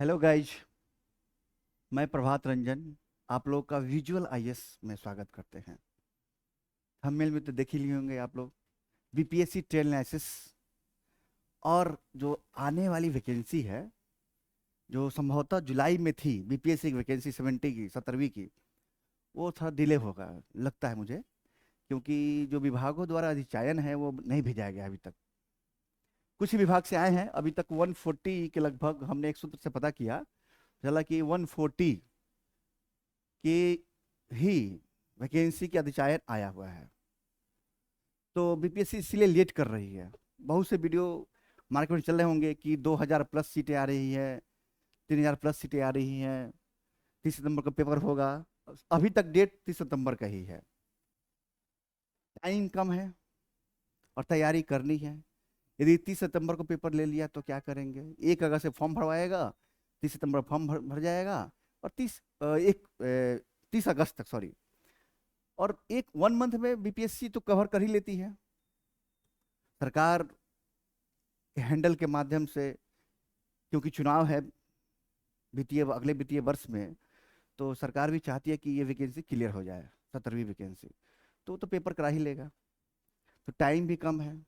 Hello guys. मैं प्रभात रंजन आप लोग का विजुअल आईएएस में स्वागत करते हैं। थंबनेल में तो देख ही लिए होंगे आप लोग। बीपीएससी ट्रेल एनालिसिस और जो आने वाली वैकेंसी है, जो संभवतः जुलाई में थी, बीपीएससी की वैकेंसी 70 की 17वीं की, वो थोड़ा डिले होगा लगता है मुझे, क्योंकि जो विभागों द्वारा अधिचयन है वो नहीं भेजा गया अभी तक। कुछ ही विभाग से आए हैं, अभी तक 140 के लगभग हमने एक सूत्र से पता किया, चला कि 140 की ही वैकेंसी के अधिचायन आया हुआ है। तो बीपीएससी इसलिए लेट कर रही है। बहुत से वीडियो मार्केट में चल रहे होंगे कि 2000 प्लस सीटें आ रही है, 3000 प्लस सीटें आ रही हैं, 30 सितंबर का पेपर होगा। अभी तक डेट 30 सितंबर का ही है। टाइम कम है और तैयारी करनी है। यदि 30 सितंबर को पेपर ले लिया तो क्या करेंगे? 1 अगस्त से फॉर्म भरवाएगा, 30 सितंबर फॉर्म भर जाएगा, और 30 अगस्त तक, सॉरी, और एक 1 मंथ में बीपीएससी तो कवर कर ही लेती है सरकार के हैंडल के माध्यम से, क्योंकि चुनाव है वित्तीय अगले वित्तीय वर्ष में। तो सरकार भी चाहती है कि ये वैकेंसी क्लियर हो जाए, 17वीं वैकेंसी। तो पेपर करा ही लेगा। तो टाइम भी कम है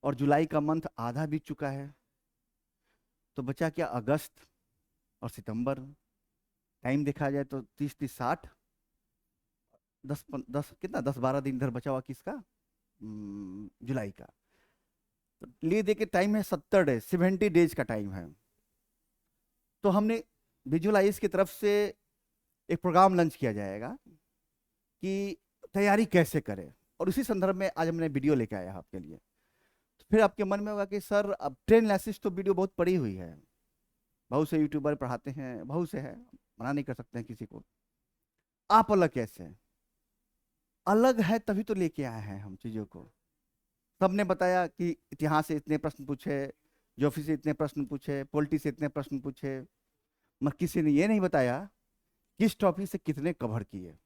और जुलाई का मंथ आधा बीत चुका है। तो बचा क्या? अगस्त और सितंबर। टाइम देखा जाए तो 30 30 60, 10 कितना, 10 12 दिन इधर बचा हुआ किसका? जुलाई का। तो लिए दे के टाइम है 70 डेज, 70 डेज का टाइम है। तो हमने विजुअलाइज की तरफ से एक प्रोग्राम लॉन्च किया जाएगा कि तैयारी कैसे करें, और उसी संदर्भ में आज हमने वीडियो लेके आया आपके लिए। तो फिर आपके मन में होगा कि सर, अब ट्रेन एनालिसिस तो वीडियो बहुत पड़ी हुई है, बहुत से यूट्यूबर पढ़ाते हैं, बहुत से है, मना नहीं कर सकते हैं किसी को। आप अलग कैसे हैं? अलग है तभी तो लेके आए हैं हम चीजों को। सबने बताया कि इतिहास से इतने प्रश्न पूछे, ज्योग्राफी से इतने प्रश्न पूछे, पॉलिटी से इतने प्रश्न पूछे, मगर किसी ने ये नहीं बताया किस टॉपिक से कितने कवर किए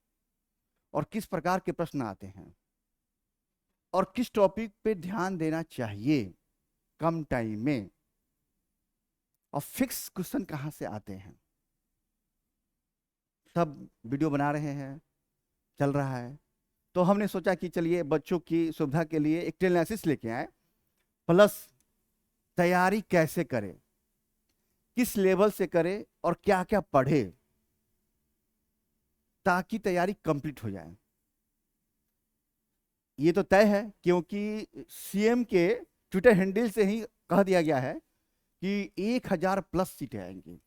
और किस प्रकार के प्रश्न आते हैं और किस टॉपिक पे ध्यान देना चाहिए कम टाइम में, और फिक्स क्वेश्चन कहाँ से आते हैं। सब वीडियो बना रहे हैं, चल रहा है। तो हमने सोचा कि चलिए बच्चों की सुविधा के लिए एक एनालिसिस लेके आए, प्लस तैयारी कैसे करें, किस लेवल से करें और क्या क्या पढ़े ताकि तैयारी कंप्लीट हो जाए। ये तो तय है, क्योंकि सीएम के ट्विटर हैंडल से ही कह दिया गया है कि 1000 प्लस सीटें आएंगी।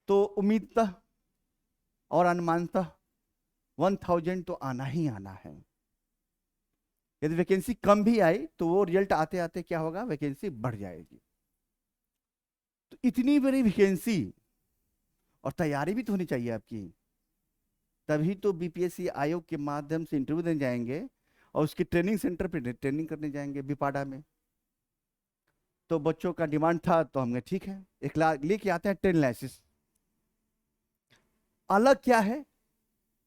तो उम्मीदतः और अनुमानतः 1000 तो आना ही आना है। यदि वैकेंसी कम भी आई तो वो रिजल्ट आते आते क्या होगा, वैकेंसी बढ़ जाएगी। तो इतनी बड़ी वैकेंसी और तैयारी भी तो होनी चाहिए आपकी, तभी तो बीपीएससी आयोग के माध्यम से इंटरव्यू देने जाएंगे और उसकी ट्रेनिंग सेंटर पे ट्रेनिंग करने जाएंगे बिपाडा में। तो बच्चों का डिमांड था तो हमने ठीक है, एक लाख लेके आते हैं ट्रेन लाइसेंस। अलग क्या है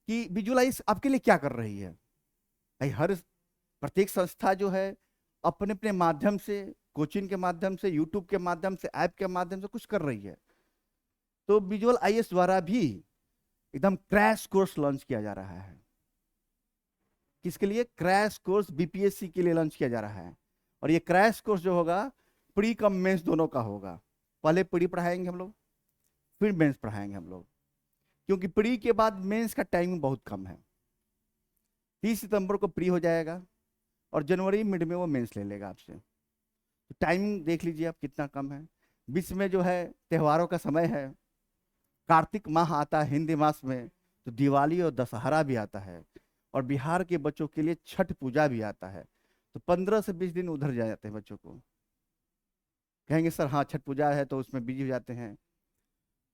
कि विजुअलाइज आपके लिए क्या कर रही है भाई। हर प्रत्येक संस्था जो है अपने अपने माध्यम से, कोचिंग के माध्यम से, यूट्यूब के माध्यम से, ऐप के माध्यम से कुछ कर रही है। तो विजुअल आईएएस द्वारा भी एकदम क्रैश कोर्स लॉन्च किया जा रहा है। किसके लिए? क्रैश कोर्स बीपीएससी के लिए लॉन्च किया जा रहा है। और ये क्रैश कोर्स जो होगा, प्री कम मेंस दोनों का होगा। पहले प्री पढ़ाएंगे हम लोग, फिर मेंस पढ़ाएंगे हम लोग, क्योंकि प्री के बाद मेंस का टाइमिंग बहुत कम है। 30 सितंबर को प्री हो जाएगा और जनवरी मिड में वो मेंस ले लेगा आपसे। तो टाइमिंग देख लीजिए आप कितना कम है। बीच में जो है त्योहारों का समय है, कार्तिक माह आता है हिंदी मास में, तो दिवाली और दशहरा भी आता है, और बिहार के बच्चों के लिए छठ पूजा भी आता है। तो 15 से 20 दिन उधर जा जाते हैं बच्चों को। कहेंगे सर हाँ छठ पूजा है तो उसमें बिजी हो जाते हैं।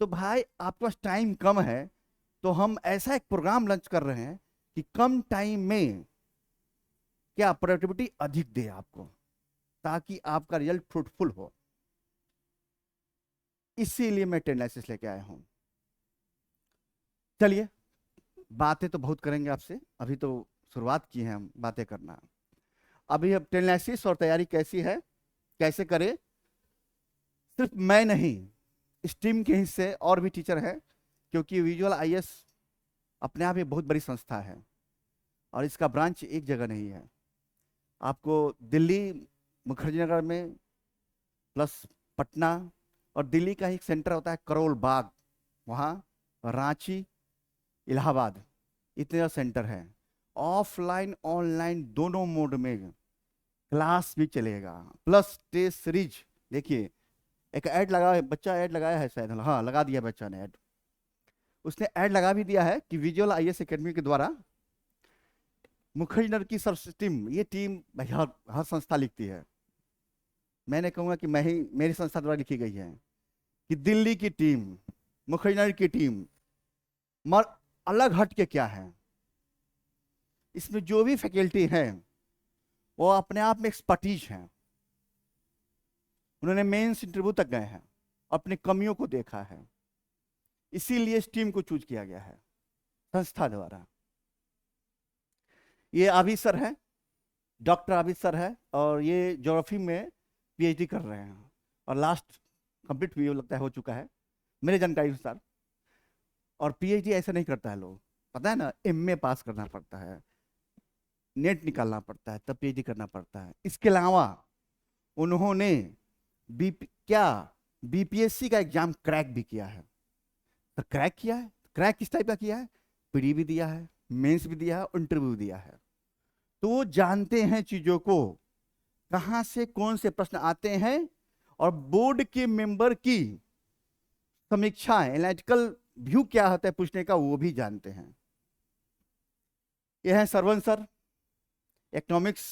तो भाई आपके पास टाइम कम है, तो हम ऐसा एक प्रोग्राम लॉन्च कर रहे हैं कि कम टाइम में क्या प्रोडक्टिविटी अधिक दे आपको, ताकि आपका रिजल्ट फ्रूटफुल हो। इसीलिए मैं टेंडेंसीज लेके आया हूं। चलिए, बातें तो बहुत करेंगे आपसे, अभी तो शुरुआत की है हम बातें करना। अभी अब टेंडेंसीज और तैयारी कैसी है, कैसे करें, सिर्फ मैं नहीं, इस टीम के हिस्से और भी टीचर हैं, क्योंकि विजुअल आईएएस अपने आप में बहुत बड़ी संस्था है और इसका ब्रांच एक जगह नहीं है। आपको दिल्ली मुखर्जी नगर में, प्लस पटना, और दिल्ली का एक सेंटर होता है करोल बाग, वहाँ रांची, इलाहाबाद, इतने सेंटर हैं। ऑफलाइन ऑनलाइन दोनों मोड में क्लास भी चलेगा, प्लस टेस्ट सीरीज। देखिए एक ऐड लगा है, बच्चा ऐड लगाया है शायद, हाँ लगा दिया बच्चा ने ऐड। उसने ऐड लगा भी दिया है कि विजुअल आईएएस एकेडमी के द्वारा मुखर्जी नगर की सर्च टीम, ये टीम हर संस्था लिखती है, मैंने कहूँगा कि मैं ही, मेरी संस्था द्वारा लिखी गई है कि दिल्ली की टीम, मुखर्जी नगर की टीम, मगर अलग हट के क्या है, इसमें जो भी फैकल्टी है वो अपने आप में एक्सपर्टीज हैं, उन्होंने मेंस इंटरव्यू तक गए हैं, अपनी कमियों को देखा है, इसीलिए इस टीम को चूज किया गया है संस्था द्वारा। ये आबिद सर है, डॉक्टर आबिद सर है, और ये ज्योग्राफी में पीएचडी कर रहे हैं और लास्ट कंप्लीट भी लगता है हो चुका है मेरे जानकारी अनुसार। और पीएचडी ऐसे नहीं करता है लोग, पता है ना, एमए पास करना पड़ता है, नेट निकालना पड़ता है, तब पीएचडी करना पड़ता है। इसके अलावा उन्होंने बीपीएससी का एग्जाम क्रैक भी किया है। तो क्रैक किया है, क्रैक किस टाइप का किया है, पीडी भी दिया है, मेंस भी दिया है, इंटरव्यू भी दिया है। तो वो जानते हैं चीजों को, कहां से कौन से प्रश्न आते हैं, और बोर्ड के मेंबर की समीक्षाएं, एनालिटिकल व्यू क्या होता है पूछने का, वो भी जानते हैं। ये है Sarwan sir, economics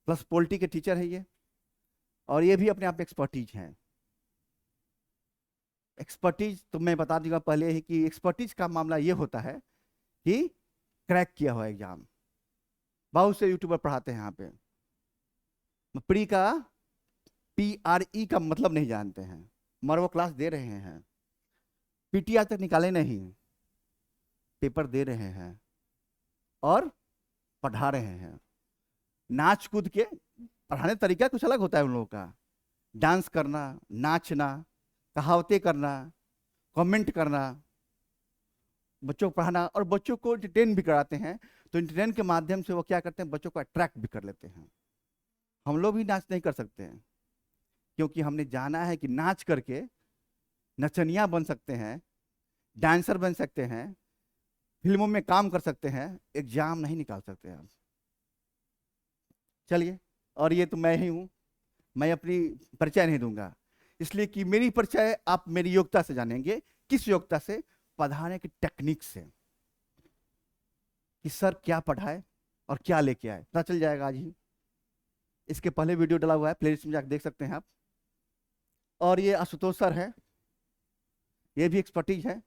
plus polity के टीचर है ये, और ये भी अपने आप में एक्सपर्टीज हैं। एक्सपर्टीज तो मैं बता दूंगा पहले ही कि एक्सपर्टीज का मामला ये होता है कि क्रैक किया हुआ एग्जाम। बहुत से यूट्यूबर पढ़ाते हैं यहाँ पे, प्री का PRE का मतलब नहीं जानते हैं, मगर वो क्लास दे रहे हैं, पीटी आज तक निकाले नहीं, पेपर दे रहे हैं और पढ़ा रहे हैं। नाच कूद के पढ़ाने तरीका कुछ अलग होता है उन लोगों का, डांस करना, नाचना, कहावतें करना, कमेंट करना, बच्चों को पढ़ाना, और बच्चों को एंटरटेन भी कराते हैं। तो एंटरटेन के माध्यम से वो क्या करते हैं, बच्चों को अट्रैक्ट भी कर लेते हैं। हम लोग भी नाच नहीं कर सकते हैं, क्योंकि हमने जाना है कि नाच करके नचनिया बन सकते हैं, डांसर बन सकते हैं, फिल्मों में काम कर सकते हैं, एग्जाम नहीं निकाल सकते हैं। चलिए, और ये तो मैं ही हूँ, मैं अपनी परिचय नहीं दूंगा, इसलिए कि मेरी परिचय आप मेरी योग्यता से जानेंगे। किस योग्यता से? पढ़ाने की टेक्निक से, कि सर क्या पढ़ाए और क्या लेके आए, पता चल जाएगा आज ही। इसके पहले वीडियो डला हुआ है, प्लेलिस्ट में जाकर देख सकते हैं आप। और ये आशुतोष सर है, ये भी एक्सपर्टीज है,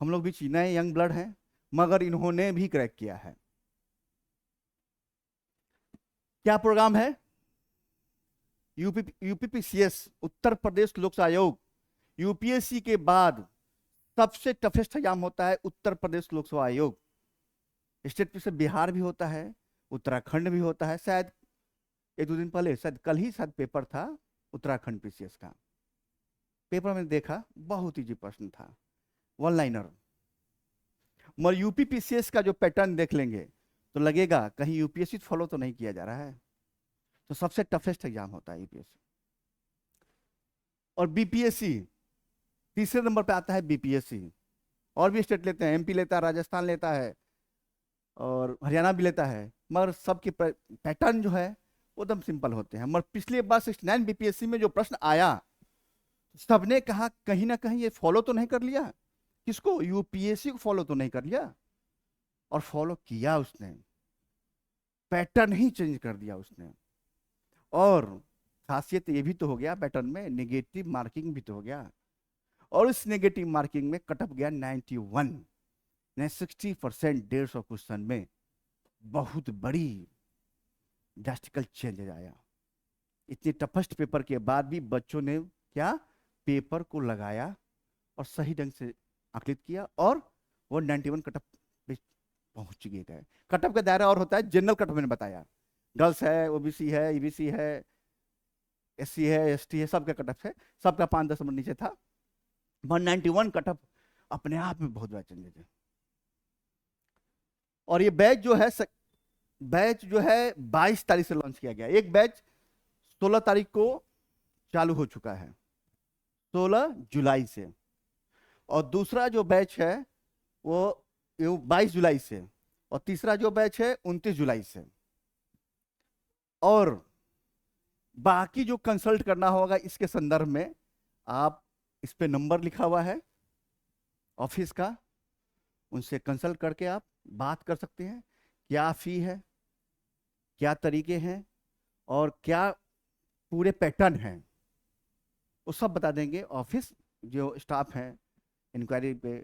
हम लोग भी नए यंग ब्लड हैं, मगर इन्होंने भी क्रैक किया है। क्या प्रोग्राम है? यूपीपीसीएस, उत्तर प्रदेश लोक सेवा आयोग, यूपीएससी के बाद सबसे टफेस्ट एग्जाम होता है उत्तर प्रदेश लोक सेवा आयोग। स्टेट से बिहार भी होता है, उत्तराखंड भी होता है, शायद एक दो दिन पहले, शायद कल ही शायद पेपर था उत्तराखंड पीसीएस का। पेपर में देखा बहुत इजी प्रश्न था, वन लाइनर। मगर यूपी पीसीएस का जो पैटर्न देख लेंगे तो लगेगा कहीं यूपीएससी फॉलो तो नहीं किया जा रहा है। तो सबसे टफेस्ट एग्जाम होता है यूपीएससी। और बीपीएससी तीसरे नंबर पे आता है बीपीएससी। और भी स्टेट लेते हैं, एमपी लेता है, राजस्थान लेता है, और हरियाणा भी लेता है, मगर सबके पैटर्न जो है वो एकदम सिंपल होते हैं। मगर पिछले बार 69 बीपीएससी में जो प्रश्न आया, सबने कहा कहीं ना कहीं ये फॉलो तो नहीं कर लिया, किसको? यूपीएससी को फॉलो तो नहीं कर लिया। और फॉलो किया उसने, पैटर्न ही चेंज कर दिया उसने। और खासियत ये भी तो हो गया पैटर्न में, नेगेटिव मार्किंग भी तो हो गया। और इस नेगेटिव मार्किंग में कटअप गया 91, 60%, 150 क्वेश्चन में बहुत बड़ी ड्रास्टिकल चेंज आया। इतने टफेस्ट पेपर के बाद भी बच्चों ने क्या, पेपर को लगाया और सही ढंग से आकलित किया, और वो 91 कटअप पे पहुंच गए। कटअप का दायरा और होता है, जनरल कटअप मैंने बताया, गर्ल्स है, ओबीसी है, ईबीसी है, SC है, ST है, सबका कट ऑफ है, सबका 5-10 नंबर नीचे था। 191 कट ऑफ अपने आप में बहुत बड़ा चेंजेस है। और ये बैच जो है 22 तारीख से लॉन्च किया गया। एक बैच 16 तारीख को चालू हो चुका है, 16 जुलाई से, और दूसरा जो बैच है वो 22 जुलाई से, और तीसरा जो बैच है 29 जुलाई से। और बाकी जो कंसल्ट करना होगा इसके संदर्भ में, आप इस पे नंबर लिखा हुआ है ऑफिस का, उनसे कंसल्ट करके आप बात कर सकते हैं। क्या फी है, क्या तरीके हैं, और क्या पूरे पैटर्न हैं, वो सब बता देंगे। ऑफिस जो स्टाफ है इंक्वायरी पे,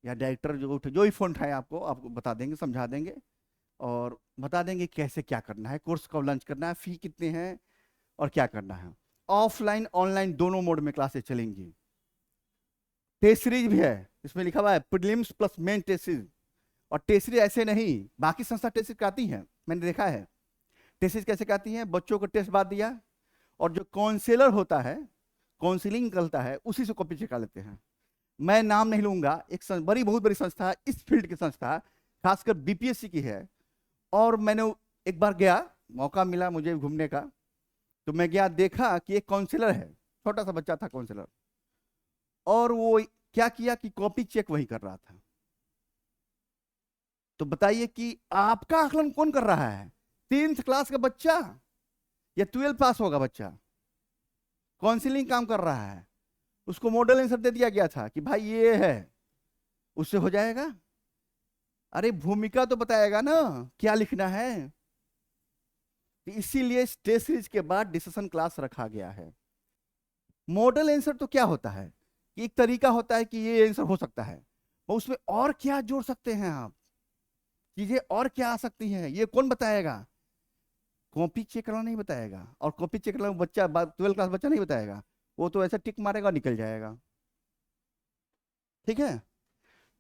या डायरेक्टर जो भी फोन उठाए आपको बता देंगे, समझा देंगे, और बता देंगे कैसे क्या करना है, कोर्स कब लॉन्च करना है, फी कितने हैं, और क्या करना है। ऑफलाइन ऑनलाइन दोनों मोड में क्लासेस चलेंगी। टेस्ट सीरीज भी है, इसमें लिखा हुआ है prelims plus main test series. और टेस्ट सीरीज ऐसे नहीं, बाकी संस्था टेस्ट सीरीज कराती हैं, मैंने देखा है। टेस्ट सीरीज कैसे कराती हैं, बच्चों को टेस्ट बाद दिया, और जो काउंसलर होता है, काउंसलिंग करता है, उसी से कॉपी चेक लेते हैं। मैं नाम नहीं लूंगा, एक बहुत बड़ी संस्था है, इस फील्ड की संस्था, खासकर BPSC की है। और मैंने एक बार गया, मौका मिला मुझे घूमने का, तो मैं गया, देखा कि एक काउंसलर है, छोटा सा बच्चा था काउंसलर, और वो क्या किया कि कॉपी चेक वही कर रहा था। तो बताइए कि आपका आकलन कौन कर रहा है? 10th क्लास का बच्चा या 12 पास होगा बच्चा काउंसलिंग काम कर रहा है। उसको मॉडल आंसर दे दिया गया था कि भाई ये है, उससे हो जाएगा? अरे भूमिका तो बताएगा ना क्या लिखना है। इसीलिए टेस्ट सीरीज के बाद डिस्कशन क्लास रखा गया है। मॉडल आंसर तो क्या होता है कि एक तरीका होता है कि ये आंसर हो सकता है, और उसमें और क्या जोड़ सकते हैं आप, चीजें और क्या आ सकती हैं, ये कौन बताएगा? कॉपी चेक करना नहीं बताएगा। और कॉपी चेक करना बच्चा 12 क्लास बच्चा नहीं बताएगा, वो तो ऐसा टिक मारेगा निकल जाएगा। ठीक है,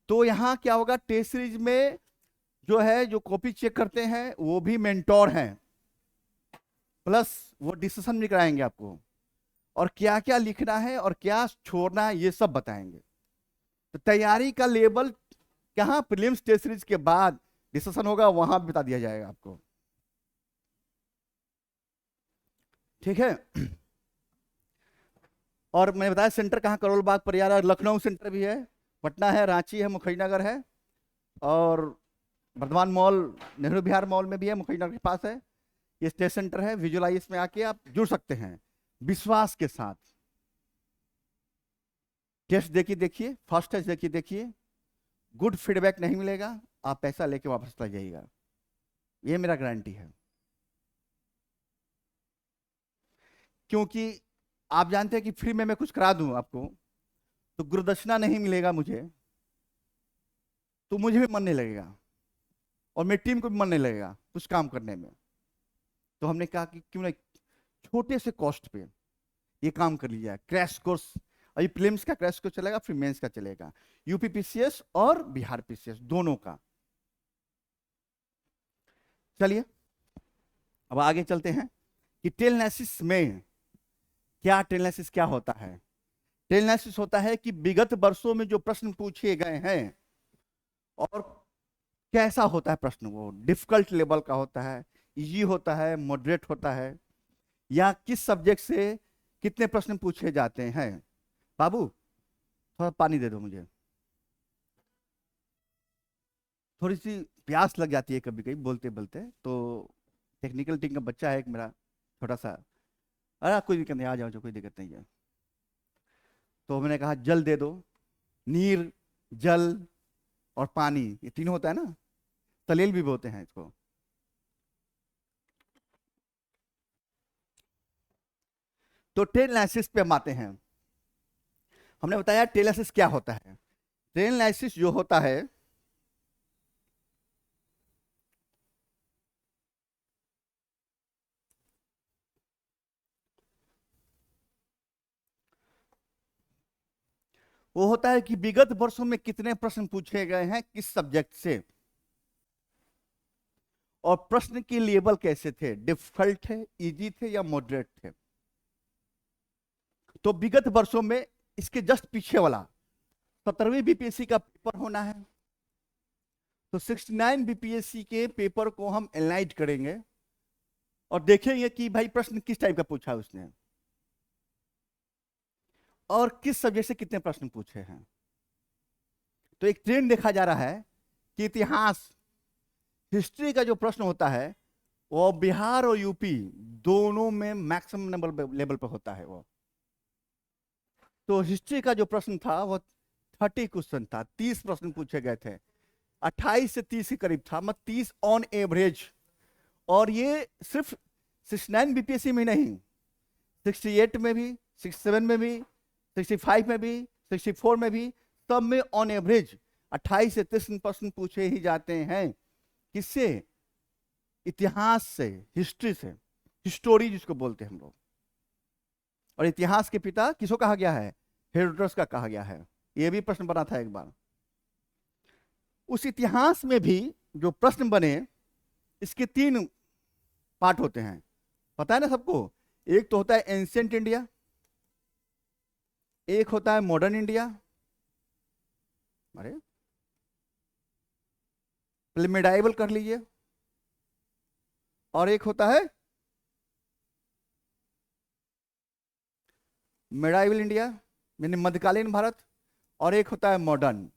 तो यहां क्या होगा, टेस्ट सीरीज में जो है, जो कॉपी चेक करते हैं वो भी मेंटोर हैं, प्लस वो डिस्कशन भी कराएंगे आपको, और क्या क्या लिखना है और क्या छोड़ना है ये सब बताएंगे। तो तैयारी का लेवल कहां, प्रीलिम्स टेस्ट सीरीज के बाद डिस्कशन होगा, वहां भी बता दिया जाएगा आपको। ठीक है, और मैंने बताया सेंटर कहाँ, करोल बाग, प्रयागराज, लखनऊ सेंटर भी है, पटना है, रांची है, मुखर्जीनगर है, और वर्धमान मॉल, नेहरू विहार मॉल में भी है, मुखर्जीनगर के पास है। ये टेस्ट सेंटर है, विजुअलाइज में आके आप जुड़ सकते हैं विश्वास के साथ। टेस्ट देखिए, फर्स्ट टेस्ट देखिए, गुड फीडबैक नहीं मिलेगा, आप पैसा लेके वापस चला जाइएगा, ये मेरा गारंटी है। क्योंकि आप जानते हैं कि फ्री में मैं कुछ करा दूं आपको तो गुरुदक्षिणा नहीं मिलेगा मुझे, तो मुझे भी मन नहीं लगेगा, और मेरी टीम को भी मन नहीं लगेगा कुछ काम करने में। तो हमने कहा कि क्यों ना छोटे से कॉस्ट पे ये काम कर लिया, क्रैश कोर्स। अभी प्रीलिम्स का क्रैश कोर्स चलेगा, फिर मेंस का चलेगा, यूपी PCS और बिहार PCS दोनों का। चलिए अब आगे चलते हैं कि टेलनेसिस में क्या, टेलनेसिस क्या होता है। टेलनेसिस होता है कि विगत वर्षों में जो प्रश्न पूछे गए हैं, और कैसा होता है प्रश्न, वो डिफिकल्ट लेवल का होता है, इजी होता है, मॉडरेट होता है, या किस सब्जेक्ट से कितने प्रश्न पूछे जाते हैं। बाबू थोड़ा पानी दे दो मुझे, थोड़ी सी प्यास लग जाती है कभी कभी बोलते बोलते, तो टेक्निकल टीम का बच्चा है एक मेरा छोटा सा, अरे कोई दिक्कत नहीं, आ जाओ, जो कोई दिक्कत नहीं है। तो मैंने कहा जल दे दो, नीर, जल और पानी, ये तीनों होता है ना, तलेल भी बोलते हैं इसको। तो टेलनेसिस पे हम आते हैं। हमने बताया टेलनेसिस क्या होता है। टेलनेसिस जो होता है, वो होता है कि विगत वर्षों में कितने प्रश्न पूछे गए हैं किस सब्जेक्ट से, और प्रश्न के लेवल कैसे थे, डिफिकल्ट थे, इजी थे या मॉडरेट थे। तो विगत वर्षों में इसके जस्ट पीछे वाला 17वीं बीपीएससी का पेपर होना है, तो 69 बीपीएससी के पेपर को हम एनालाइज करेंगे और देखेंगे कि भाई प्रश्न किस टाइप का पूछा है उसने और किस सब्जेक्ट से कितने प्रश्न पूछे हैं। तो एक ट्रेंड देखा जा रहा है कि इतिहास, हिस्ट्री का जो प्रश्न होता है वो बिहार और यूपी दोनों में मैक्सिमम नंबर लेवल पर होता है वो। तो हिस्ट्री का जो प्रश्न था वो 30 क्वेश्चन था, 30 प्रश्न पूछे गए थे, 28 से 30 के करीब था, मतलब 30 ऑन एवरेज। और ये सिर्फ 69 बीपीएससी में नहीं, 68 में भी, 67 में भी, 65 में भी, 64 में भी, सब में ऑन एवरेज 28 से 30 प्रश्न पूछे ही जाते हैं। किससे? इतिहास से, हिस्ट्री से, हिस्टोरी जिसको बोलते हैं हम लोग। और इतिहास के पिता किसको कहा गया है? हेरोडोटस का कहा गया है। यह भी प्रश्न बना था एक बार। उस इतिहास में भी जो प्रश्न बने, इसके 3 पार्ट होते हैं, पता है ना सबको। एक तो होता है एंशिएंट इंडिया, एक होता है मॉडर्न इंडिया, अरे पहले मिडाइवल कर लीजिए, और एक होता है मिडाइवल इंडिया यानी मध्यकालीन भारत, और एक होता है मॉडर्न।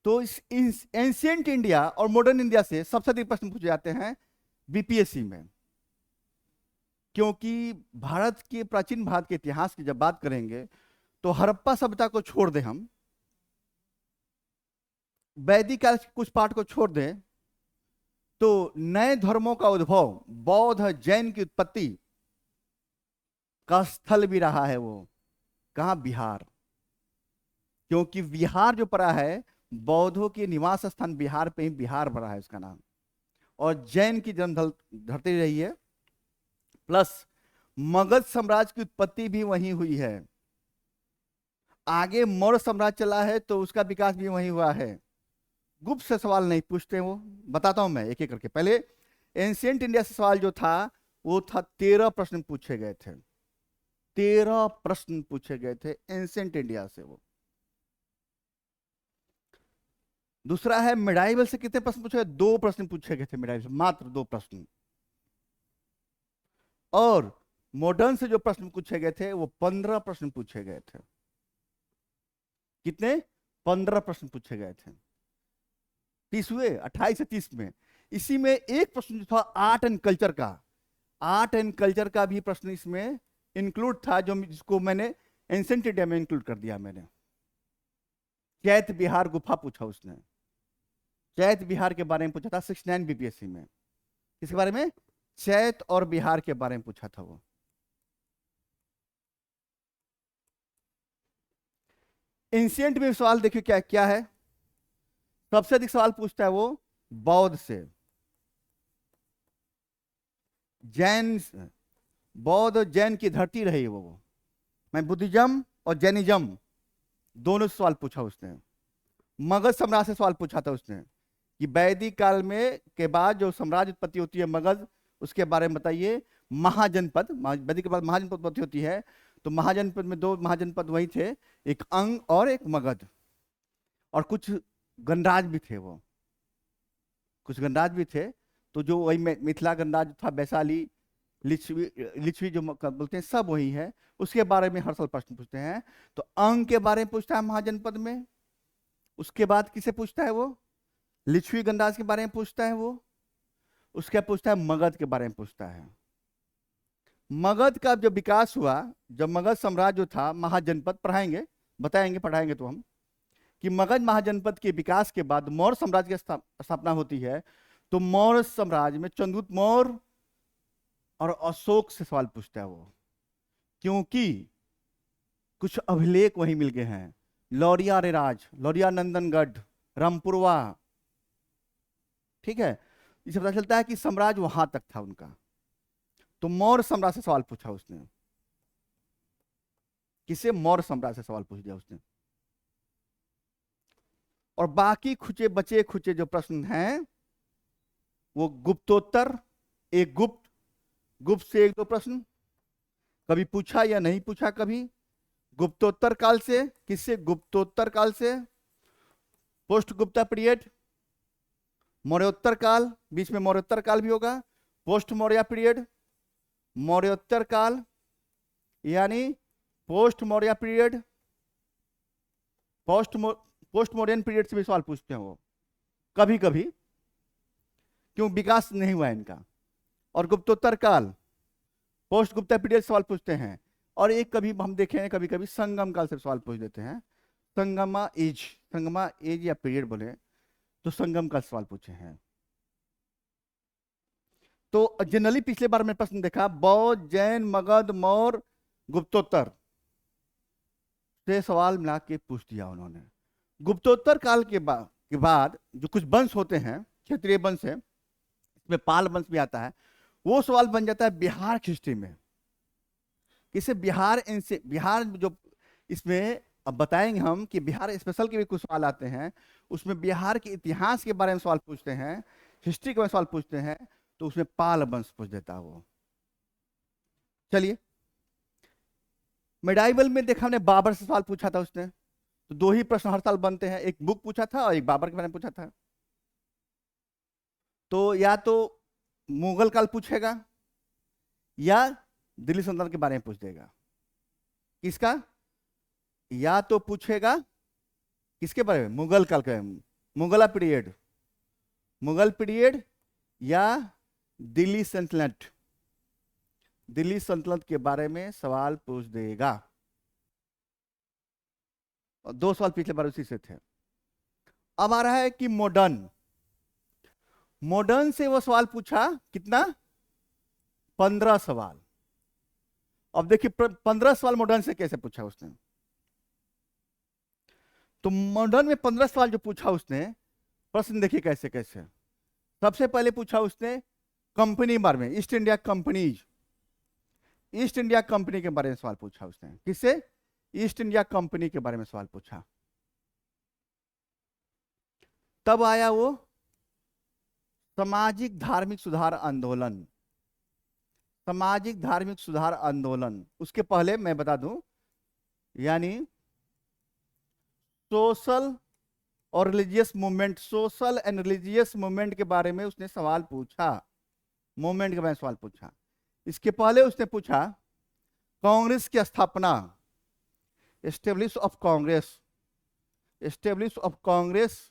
तो इस एंशिएंट इंडिया और मॉडर्न इंडिया से सबसे अधिक प्रश्न पूछे जाते हैं बीपीएससी में, क्योंकि भारत के, प्राचीन भारत के इतिहास की जब बात करेंगे तो हड़प्पा सभ्यता को छोड़ दें, हम वैदिक काल के कुछ पार्ट को छोड़ दें, तो नए धर्मों का उद्भव, बौद्ध जैन की उत्पत्ति का स्थल भी रहा है वो। कहां? बिहार। क्योंकि बिहार जो पड़ा है, बौद्धों के निवास स्थान बिहार पे ही बिहार पड़ा है उसका नाम, और जैन की जन्म धरती रही है, प्लस मगध साम्राज्य की उत्पत्ति भी वहीं हुई है। आगे मौर्य साम्राज्य चला है तो उसका विकास भी वहीं हुआ है। गुप्त से सवाल नहीं पूछते वो, बताता हूं मैं एक एक करके। पहले एंशिएंट इंडिया से सवाल जो था वो था, 13 प्रश्न पूछे गए थे, 13 प्रश्न पूछे गए थे एंशिएंट इंडिया से वो। दूसरा है मिडाइवल से कितने प्रश्न पूछे गए? 2 प्रश्न पूछे गए थे मिडाइवल से, मात्र 2 प्रश्न। और मॉडर्न से जो प्रश्न पूछे गए थे वो 15 प्रश्न पूछे गए थे। कितने? 15 प्रश्न पूछे गए थे। 30 हुए, 28 से 30 में। इसी में एक प्रश्न जो था आर्ट एंड कल्चर का, आर्ट एंड कल्चर का भी प्रश्न इसमें इंक्लूड था, जिसको मैंने एंशिएंट इंडिया में इंक्लूड कर दिया मैंने। चैत बिहार गुफा पूछा उसने, चैत बिहार के बारे में पूछा था 69 बीपीएससी में। इसके बारे में, चैत और बिहार के बारे में पूछा था वो। एंशिएंट में सवाल देखिए क्या क्या है। सबसे अधिक सवाल पूछता है वो बौद्ध से, जैन, बौद्ध और जैन की धरती रही वो। मैं बुद्धिज्म और जैनिज्म दोनों से सवाल पूछा उसने। मगध साम्राज्य से सवाल पूछा था उसने कि वैदिक काल में के बाद जो साम्राज्य उत्पत्ति होती है मगध, उसके बारे में बताइए। महाजनपद, वैदिक के बाद महाजनपद उत्पत्ति होती है, तो महाजनपद में 2 महाजनपद वही थे, एक अंग और एक मगध। और कुछ गणराज भी थे वो, कुछ गणराज भी थे। तो जो वही मिथिला गणराज था, वैशाली, लिच्छवी, लिच्छवी जो बोलते हैं, सब वही है। उसके बारे में हर साल प्रश्न पूछते हैं। तो अंग के बारे में पूछता है महाजनपद में। उसके बाद किसे पूछता है वो? लिच्छवी गणराज के बारे में पूछता है वो। उसके पूछता है मगध के बारे में पूछता है। मगध का जब विकास हुआ, जब मगध साम्राज्य जो था, महाजनपद पढ़ाएंगे, बताएंगे, पढ़ाएंगे तो हम, कि मगध महाजनपद के विकास के बाद मौर्य साम्राज्य की स्थापना होती है। तो मौर्य साम्राज्य में चंद्रगुप्त मौर्य और अशोक से सवाल पूछता है वो, क्योंकि कुछ अभिलेख वहीं मिल गए हैं। लौरिया रेराज, लौरिया नंदनगढ़, रामपुरवा, ठीक है। इसे पता चलता है कि साम्राज्य वहां तक था उनका। तो मौर्य साम्राज्य से सवाल पूछा उसने। किसे? मौर्य साम्राज्य से सवाल पूछ दिया उसने। और बाकी खुचे बचे खुचे जो प्रश्न हैं वो गुप्तोत्तर, एक गुप्त, गुप्त से 1-2 प्रश्न, कभी पूछा या नहीं पूछा कभी? गुप्तोत्तर काल से, किससे? गुप्तोत्तर काल से, पोस्ट गुप्ता पीरियड, मौर्योत्तर काल, बीच में मौर्योत्तर काल भी होगा, पोस्ट मौर्य पीरियड, मौर्योत्तर काल यानी post Maurya period, post modern period से भी सवाल पूछते हैं वो कभी कभी, क्यों? विकास नहीं हुआ इनका। और गुप्तोत्तर काल, पोस्ट गुप्ता पीरियड सवाल पूछते हैं। और एक कभी हम देखे हैं कभी कभी संगम काल से सवाल पूछ देते हैं, संगमा एज या पीरियड बोले तो संगम काल सवाल पूछे हैं। तो जनरली पिछले बार में प्रश्न देखा, बौद्ध, जैन, मगध, मौर्य, गुप्तोत्तर से सवाल मिला के पूछ दिया उन्होंने। गुप्तोत्तर काल के बाद जो कुछ वंश होते हैं, क्षत्रिय वंश है, इसमें पाल वंश भी आता है, वो सवाल बन जाता है बिहार की हिस्ट्री में। किसे? बिहार, इनसे बिहार जो इसमें अब बताएंगे हम कि बिहार स्पेशल के भी कुछ सवाल आते हैं, उसमें बिहार के इतिहास के बारे में सवाल पूछते हैं, हिस्ट्री के बारे में सवाल पूछते हैं, तो उसमें पाल वंश पूछ देता है वो। चलिए, मेडाइवल में देखा हमने बाबर से सवाल पूछा था उसने, तो दो ही प्रश्न हर साल बनते हैं, एक बुक पूछा था और एक बाबर के बारे में पूछा था। तो या तो मुगल काल पूछेगा या दिल्ली सल्तनत के बारे में पूछ देगा। किसका? या तो पूछेगा किसके बारे में? मुगल काल के, मुगला पीरियड, मुगल पीरियड या दिल्ली सल्तनत, दिल्ली सल्तनत के बारे में सवाल पूछ देगा। और दो सवाल पिछले बार उसी से थे। अब आ रहा है कि मॉडर्न, मॉडर्न से वो सवाल पूछा कितना? 15 सवाल। अब देखिए 15 सवाल मॉडर्न से कैसे पूछा उसने। तो मॉडर्न में 15 सवाल जो पूछा उसने, प्रश्न देखिए कैसे कैसे। सबसे पहले पूछा उसने कंपनी बारे में, east India companies, east India company के बारे में सवाल पूछा उसने। किससे? ईस्ट इंडिया कंपनी के बारे में सवाल पूछा। तब आया वो सामाजिक धार्मिक सुधार आंदोलन, सामाजिक धार्मिक सुधार आंदोलन। उसके पहले मैं बता दूं, यानी सोशल और religious movement, social and religious movement के बारे में उसने सवाल पूछा, मूवमेंट के बारे में सवाल पूछा। इसके पहले उसने पूछा कांग्रेस की स्थापना, establish of Congress, establish of Congress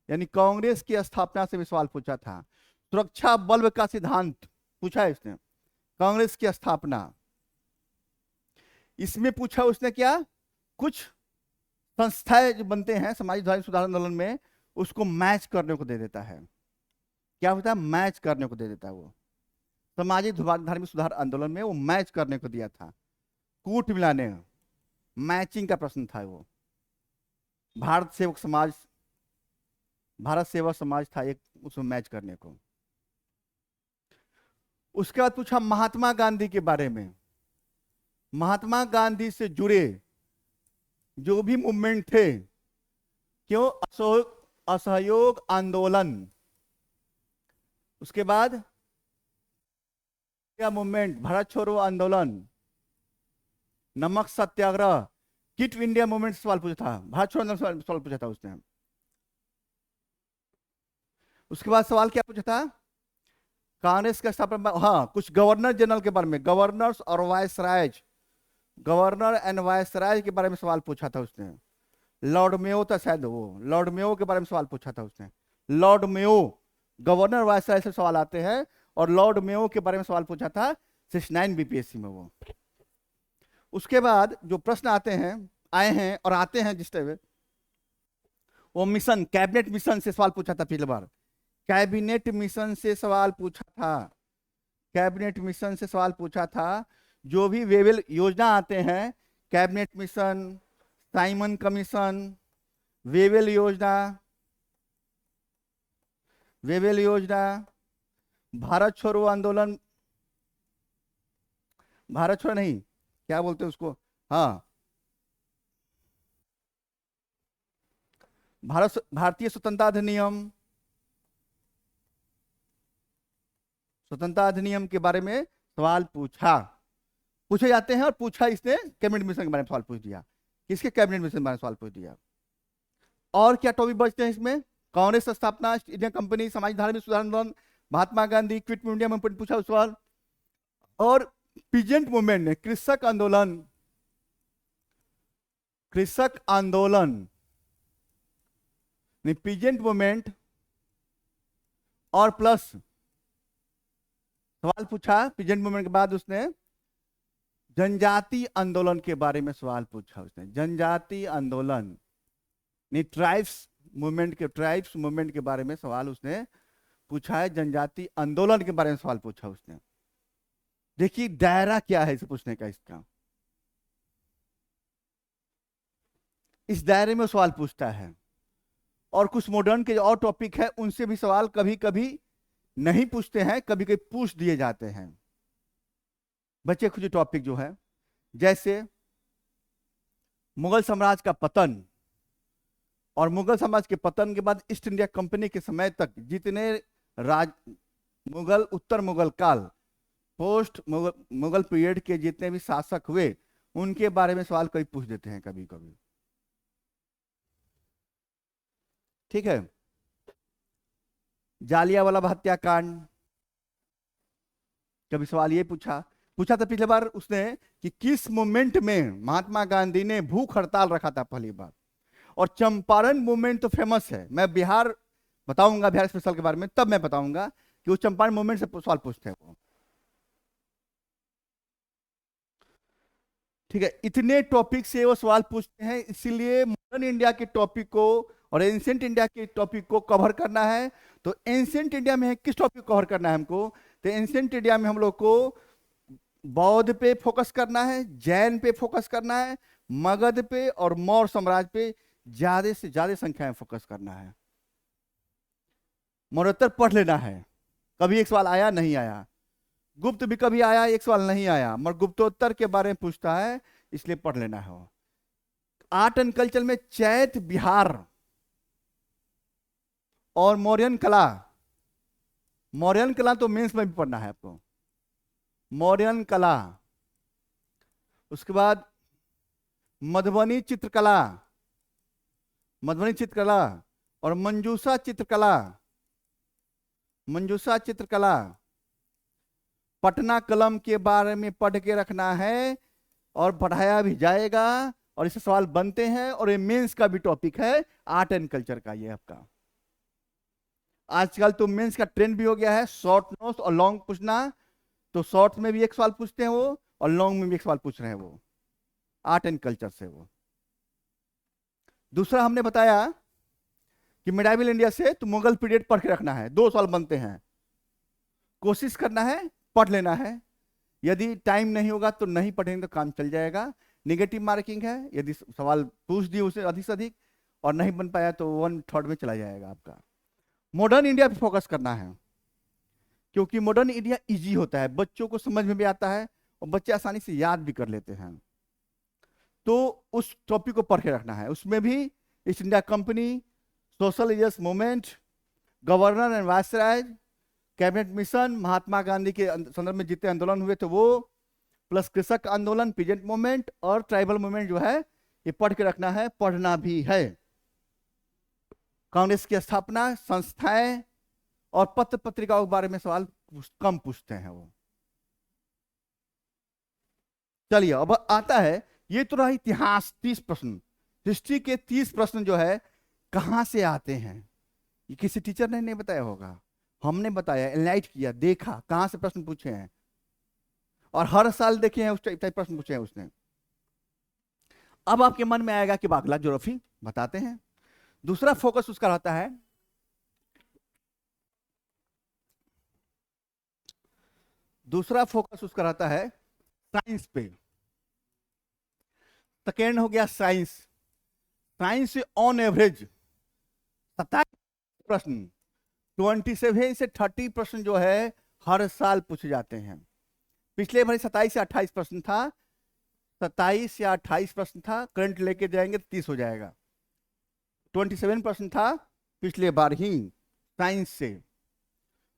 यानी कांग्रेस की स्थापना से भी सवाल पूछा था। सुरक्षा बल का सिद्धांत पूछा है इसने, कांग्रेस की स्थापना। इसमें पूछा उसने क्या? कुछ संस्थाएं जो बनते हैं सामाजिक धार्मिक सुधार आंदोलन में, उसको मैच करने को दे देता है। क्या होता है? मैच करने को दे देता है वो। सामाजिक धार्मिक सुधार आंदोलन में वो मैच करने को दिया था, कूट मिलाने, मैचिंग का प्रश्न था वो। भारत सेवक समाज, भारत सेवा समाज था एक, उसमें मैच करने को। उसके बाद पूछा महात्मा गांधी के बारे में, महात्मा गांधी से जुड़े जो भी मूवमेंट थे, क्यों? असहयोग आंदोलन, उसके बाद क्या मूवमेंट? भारत छोड़ो आंदोलन, नमक सत्याग्रह, क्विट इंडिया मूवमेंट सवाल पूछा था, भारत छोड़ो आंदोलन सवाल पूछा था उसने। उसके बाद सवाल क्या पूछा था? कांग्रेस का स्थापना, हाँ, कुछ गवर्नर जनरल के बारे में, गवर्नर्स और वायसरायज, गवर्नर एंड वायसराय के बारे में सवाल पूछा था उसने। लॉर्ड मेयो था शायद, वो लॉर्ड मेयो के बारे में सवाल पूछा था उसने। लॉर्ड मेयो, गवर्नर वायसराय से सवाल आते हैं, और लॉर्ड मेयो के बारे में सवाल पूछा था 69 बीपीएससी में वो। उसके बाद जो प्रश्न आते हैं, आए हैं और आते हैं जिस टाइप, वो मिशन, कैबिनेट मिशन से सवाल पूछा था पिछले बार, कैबिनेट मिशन से सवाल पूछा था, कैबिनेट मिशन से सवाल पूछा था। जो भी वेवेल योजना आते हैं, cabinet mission, Simon commission, Wavell योजना, वेवेल योजना, भारत छोड़ो आंदोलन, भारत छोड़ो नहीं, क्या बोलते हैं उसको, हाँ, भारतीय स्वतंत्रता अधिनियम, स्वतंत्रता अधिनियम के बारे में सवाल पूछा। पूछे जाते हैं। और पूछा इसने कैबिनेट मिशन के बारे में सवाल पूछ दिया, किसके कैबिनेट मिशन के बारे में सवाल पूछ दिया। और क्या टॉपिक बचते हैं इसमें? कांग्रेस स्थापना, इंडियन कंपनी, समाज धार्मिक सुधार आंदोलन, महात्मा गांधी, क्विट इंडिया में पूछा सवाल। और पीजेंट मूवमेंट ने कृषक आंदोलन, पीजेंट मूवमेंट और प्लस सवाल पूछा। पीजेंट मूवमेंट के बाद उसने जनजाति आंदोलन के बारे में सवाल पूछा। उसने जनजाति आंदोलन, ट्राइब्स मूवमेंट के बारे में सवाल उसने पूछा है। जनजाति आंदोलन के बारे में सवाल पूछा उसने। देखिए दायरा क्या है इसे पूछने का इसका। इस दायरे में सवाल पूछता है। और कुछ मॉडर्न के और टॉपिक है उनसे भी सवाल कभी कभी नहीं पूछते हैं, कभी कभी पूछ दिए जाते हैं। बच्चे कुछ टॉपिक जो है, जैसे मुगल साम्राज्य का पतन, और मुगल साम्राज्य के पतन के बाद ईस्ट इंडिया कंपनी के समय तक जितने मुगल, उत्तर मुगल काल, पोस्ट मुगल पीरियड के जितने भी शासक हुए उनके बारे में सवाल कभी पूछ देते हैं कभी कभी। ठीक है। जालियांवाला बाग हत्याकांड, कभी सवाल ये पूछा था पिछले बार उसने कि किस मूवमेंट में महात्मा गांधी ने भूख हड़ताल रखा था पहली बार। और चंपारण मूवमेंट तो फेमस है, मैं बिहार बताऊंगा, बिहार स्पेशल के बारे में तब मैं बताऊंगा कि वो चंपारण मूवमेंट से सवाल पूछते हैं वो। ठीक है, इतने टॉपिक से वो सवाल पूछते हैं, इसीलिए मॉडर्न इंडिया के टॉपिक को और एंशिएंट इंडिया के टॉपिक को कवर करना है। तो एंशिएंट इंडिया में किस टॉपिक को कवर करना है हमको? तो एंशिएंट इंडिया में हम लोग को बौद्ध पे फोकस करना है, जैन पे फोकस करना है, मगध पे और मौर्य साम्राज्य पे ज्यादा से ज्यादा संख्या में फोकस करना है। मौर्योत्तर पढ़ लेना है, कभी एक सवाल आया नहीं आया। गुप्त भी कभी आया, एक सवाल नहीं आया, मगर गुप्तोत्तर के बारे में पूछता है, इसलिए पढ़ लेना है। आर्ट एंड कल्चर में चैत बिहार और मौर्यन कला, मौर्यन कला तो मेंस में भी पढ़ना है आपको, मौर्यन कला। उसके बाद मधुबनी चित्रकला, और मंजूषा चित्रकला, पटना कलम के बारे में पढ़ के रखना है और पढ़ाया भी जाएगा और इससे सवाल बनते हैं। और ये मेंस का भी टॉपिक है, आर्ट एंड कल्चर का। ये आपका आजकल तो मेंस का ट्रेंड भी हो गया है शॉर्ट नोट्स और लॉन्ग पूछना। तो शॉर्ट में भी एक सवाल पूछते हैं वो, और लॉन्ग में भी एक सवाल पूछ रहे हैं वो, आर्ट एंड कल्चर से वो। दूसरा हमने बताया कि मिडाइवल इंडिया से तो मुगल पीरियड पढ़ के रखना है, 2 सवाल बनते हैं, कोशिश करना है, पढ़ लेना है। यदि टाइम नहीं होगा तो नहीं पढ़ेंगे तो काम चल जाएगा। निगेटिव मार्किंग है, यदि सवाल पूछ दिए उसे अधिक से अधिक और नहीं बन पाया तो 1/3 में चला जाएगा आपका। मॉडर्न इंडिया पे फोकस करना है, क्योंकि मॉडर्न इंडिया इजी होता है, बच्चों को समझ में भी आता है और बच्चे आसानी से याद भी कर लेते हैं। तो उस टॉपिक को पढ़ के रखना है। उसमें भी East India Company, social religious movement, governor and viceroy, cabinet mission, Mahatma Gandhi के संदर्भ में जितने आंदोलन हुए थे वो, प्लस कृषक आंदोलन, पीजेंट मूवमेंट और ट्राइबल मूवमेंट जो है ये पढ़ के रखना है, पढ़ना भी है। कांग्रेस की स्थापना, संस्थाएं और पत्र पत्रिकाओं के बारे में सवाल कम पूछते हैं वो। चलिए अब आता है, ये तो रहा इतिहास 30 प्रश्न। हिस्ट्री के 30 प्रश्न जो है कहां से आते हैं ये किसी टीचर ने नहीं बताया होगा, हमने बताया, एनलाइट किया, देखा कहां से प्रश्न पूछे हैं और हर साल देखे हैं उस टाइप प्रश्न पूछे हैं उसने। अब आपके मन में आएगा कि अगला ज्योग्राफी बताते हैं। दूसरा फोकस उसका रहता है साइंस पे। सेकेंड हो गया साइंस। साइंस से ऑन एवरेज 27 प्रश्न, 27 से 30 प्रश्न जो है हर साल पूछे जाते हैं। पिछले बार 27 से 28 प्रश्न था, 27 या 28 प्रश्न था, करंट लेके जाएंगे तो 30 हो जाएगा। 27 प्रश्न था पिछले बार ही साइंस से।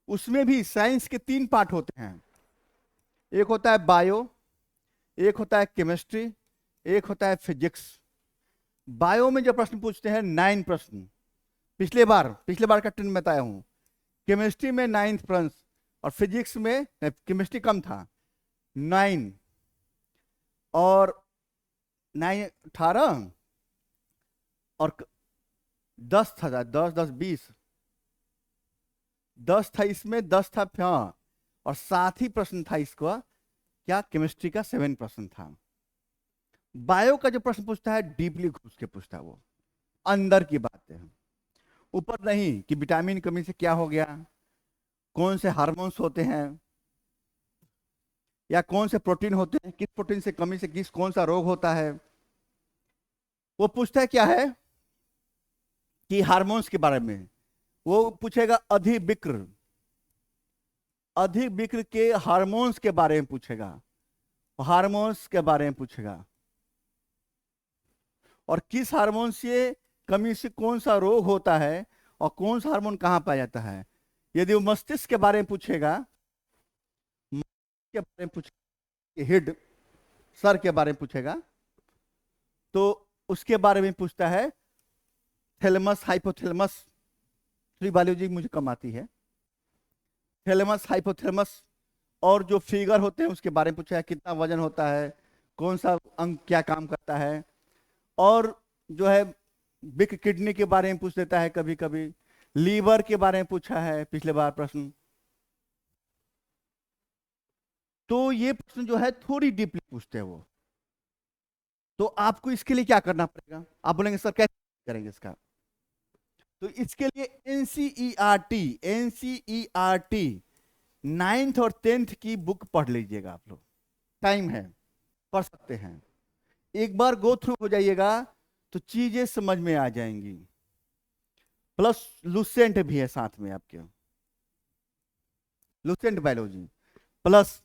उसमें भी साइंस के 3 पार्ट होते हैं, एक होता है बायो, एक होता है केमिस्ट्री, एक होता है फिजिक्स। बायो में जो प्रश्न पूछते हैं 9 प्रश्न, पिछले बार का ट्रेंड बताया हूं। केमिस्ट्री में 9 प्रश्न और फिजिक्स में केमिस्ट्री कम था 9 और 9 18 और 10 था, 10 10 20 10 था इसमें, 10 था हाँ, और साथ ही प्रश्न था इसका क्या, केमिस्ट्री का 7 प्रश्न था। बायो का जो प्रश्न पूछता है डीपली घुस के पूछता है, वो अंदर की बातें हैं, ऊपर नहीं कि विटामिन की कमी से क्या हो गया, कौन से हार्मोन्स होते हैं, या कौन से प्रोटीन होते हैं, किस प्रोटीन से कमी से किस कौन सा रोग होता है। वो पूछता है क्या है कि हार्मोन्स के बारे में, वो पूछेगा अधिविक्र के हार्मोन्स के बारे में पूछेगा, हार्मोन्स के बारे में पूछेगा, और किस हार्मोन से कमी से कौन सा रोग होता है और कौन सा हार्मोन कहां पाया जाता है। यदि वो मस्तिष्क के बारे में पूछेगा, के बारे में पूछेगा, हेड सर के बारे में पूछेगा, तो उसके बारे में पूछता है थैलेमस हाइपोथैलेमस। बायोलॉजी मुझे कम आती है। थैलेमस हाइपोथैलेमस और जो फिगर होते हैं उसके बारे में पूछा है, कितना वजन होता है, कौन सा अंग क्या काम करता है, और जो है बिग किडनी के बारे में पूछ लेता है, कभी कभी लीवर के बारे में पूछा है पिछले बार प्रश्न। तो ये प्रश्न जो है थोड़ी डीपली पूछते हैं वो। तो आपको इसके लिए क्या करना पड़ेगा, आप बोलेंगे सर कैसे करेंगे इसका, तो इसके लिए एनसीईआरटी 9th और 10th की बुक पढ़ लीजिएगा आप लोग, टाइम है पढ़ सकते हैं, एक बार गो थ्रू हो जाइएगा तो चीजें समझ में आ जाएंगी। प्लस लुसेंट भी है साथ में आपके, लुसेंट बायोलॉजी प्लस,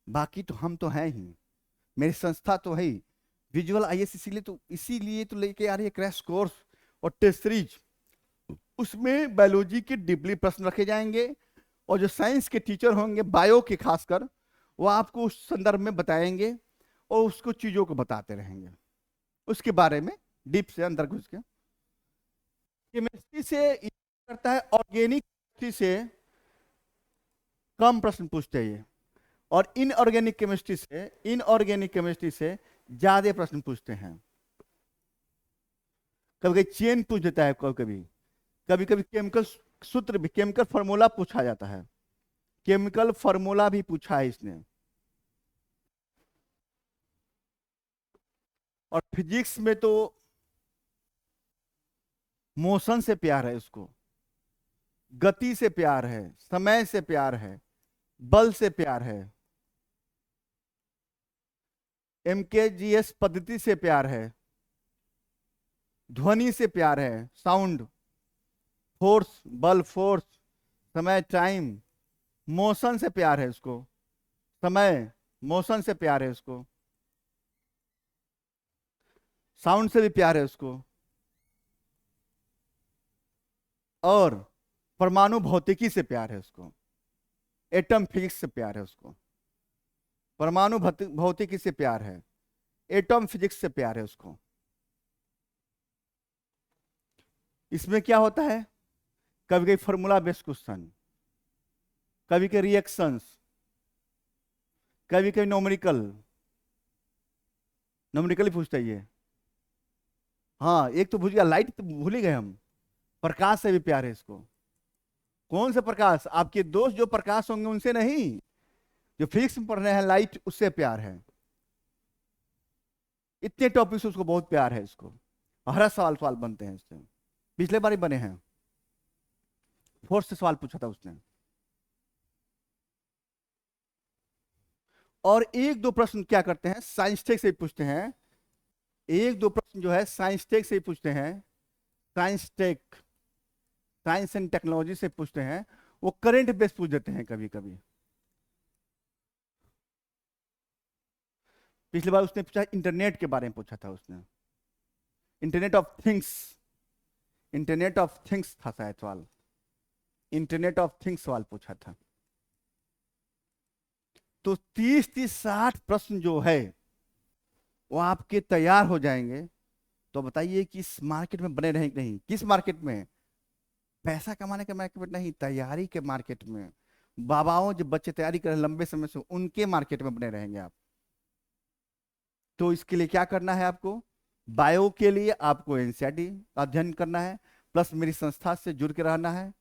बाकी तो हम तो हैं ही, मेरी संस्था तो है ही विजुअल आईएएस, इसीलिए तो लेके आ रही है क्रैश कोर्स और टेस्ट सीरीज। उसमें बायोलॉजी के डीपली प्रश्न रखे जाएंगे, और जो साइंस के टीचर होंगे बायो के खासकर, वो आपको उस संदर्भ में बताएंगे और उसको चीजों को बताते रहेंगे, उसके बारे में डीप से अंदर घुस के। केमिस्ट्री से करता है, ऑर्गेनिक केमिस्ट्री से कम प्रश्न पूछते हैं, और इनऑर्गेनिक केमिस्ट्री से ज्यादा प्रश्न पूछते हैं। कभी कभी चेन पूछ देता है, कभी कभी केमिकल सूत्र भी, केमिकल फार्मूला पूछा जाता है, केमिकल फार्मूला भी पूछा है इसने। और फिजिक्स में तो मोशन से प्यार है उसको, गति से प्यार है, समय से प्यार है, बल से प्यार है, एमकेजीएस पद्धति से प्यार है, ध्वनि से प्यार है, साउंड, फोर्स बल फोर्स, समय टाइम, मोशन से प्यार है उसको, समय मोशन से प्यार है उसको, साउंड से भी प्यार है उसको, और परमाणु भौतिकी से प्यार है उसको, एटम फिजिक्स से प्यार है उसको, परमाणु भौतिकी से प्यार है, एटम फिजिक्स से प्यार है उसको। इसमें क्या होता है, कभी कभी फॉर्मूला बेस्ड क्वेश्चन, कभी के रिएक्शंस, कभी कभी नोमेरिकल ही पूछता है ये। हाँ एक तो भूल गया, लाइट तो भूल ही गए हम, प्रकाश से भी प्यार है इसको। कौन से प्रकाश, आपके दोस्त जो प्रकाश होंगे उनसे नहीं, जो फिजिक्स में पढ़ रहे हैं लाइट, उससे प्यार है। इतने टॉपिक से उसको बहुत प्यार है इसको, हर सवाल बनते हैं इससे, पिछले बार ही बने हैं, 4th से सवाल पूछा था उसने। और एक दो प्रश्न क्या करते हैं, साइंस टेक से ही पूछते हैं, एक दो प्रश्न जो है साइंस टेक से ही पूछते हैं, science tech, science and technology से पूछते हैं, वो करंट बेस पूछ देते हैं कभी कभी। पिछली बार उसने पूछा इंटरनेट के बारे में पूछा था उसने, इंटरनेट ऑफ थिंग्स, था शायद सवाल, इंटरनेट ऑफ थिंग्स सवाल पूछा था। तो 30-60 प्रश्न जो है वो आपके तैयार हो जाएंगे। तो बताइए कि इस मार्केट में बने रहें कि नहीं? किस मार्केट में? पैसा कमाने के मार्केट में नहीं, तैयारी के मार्केट में। बाबाओं जो बच्चे तैयारी कर रहे हैं लंबे समय से, उनके मार्केट में बने रहेंगे आप। तो इसके लिए क्या करना है आपको? बायो के लिए आपको एनसीईआरटी अध्ययन करना है, प्लस मेरी संस्था से जुड़ के रहना है,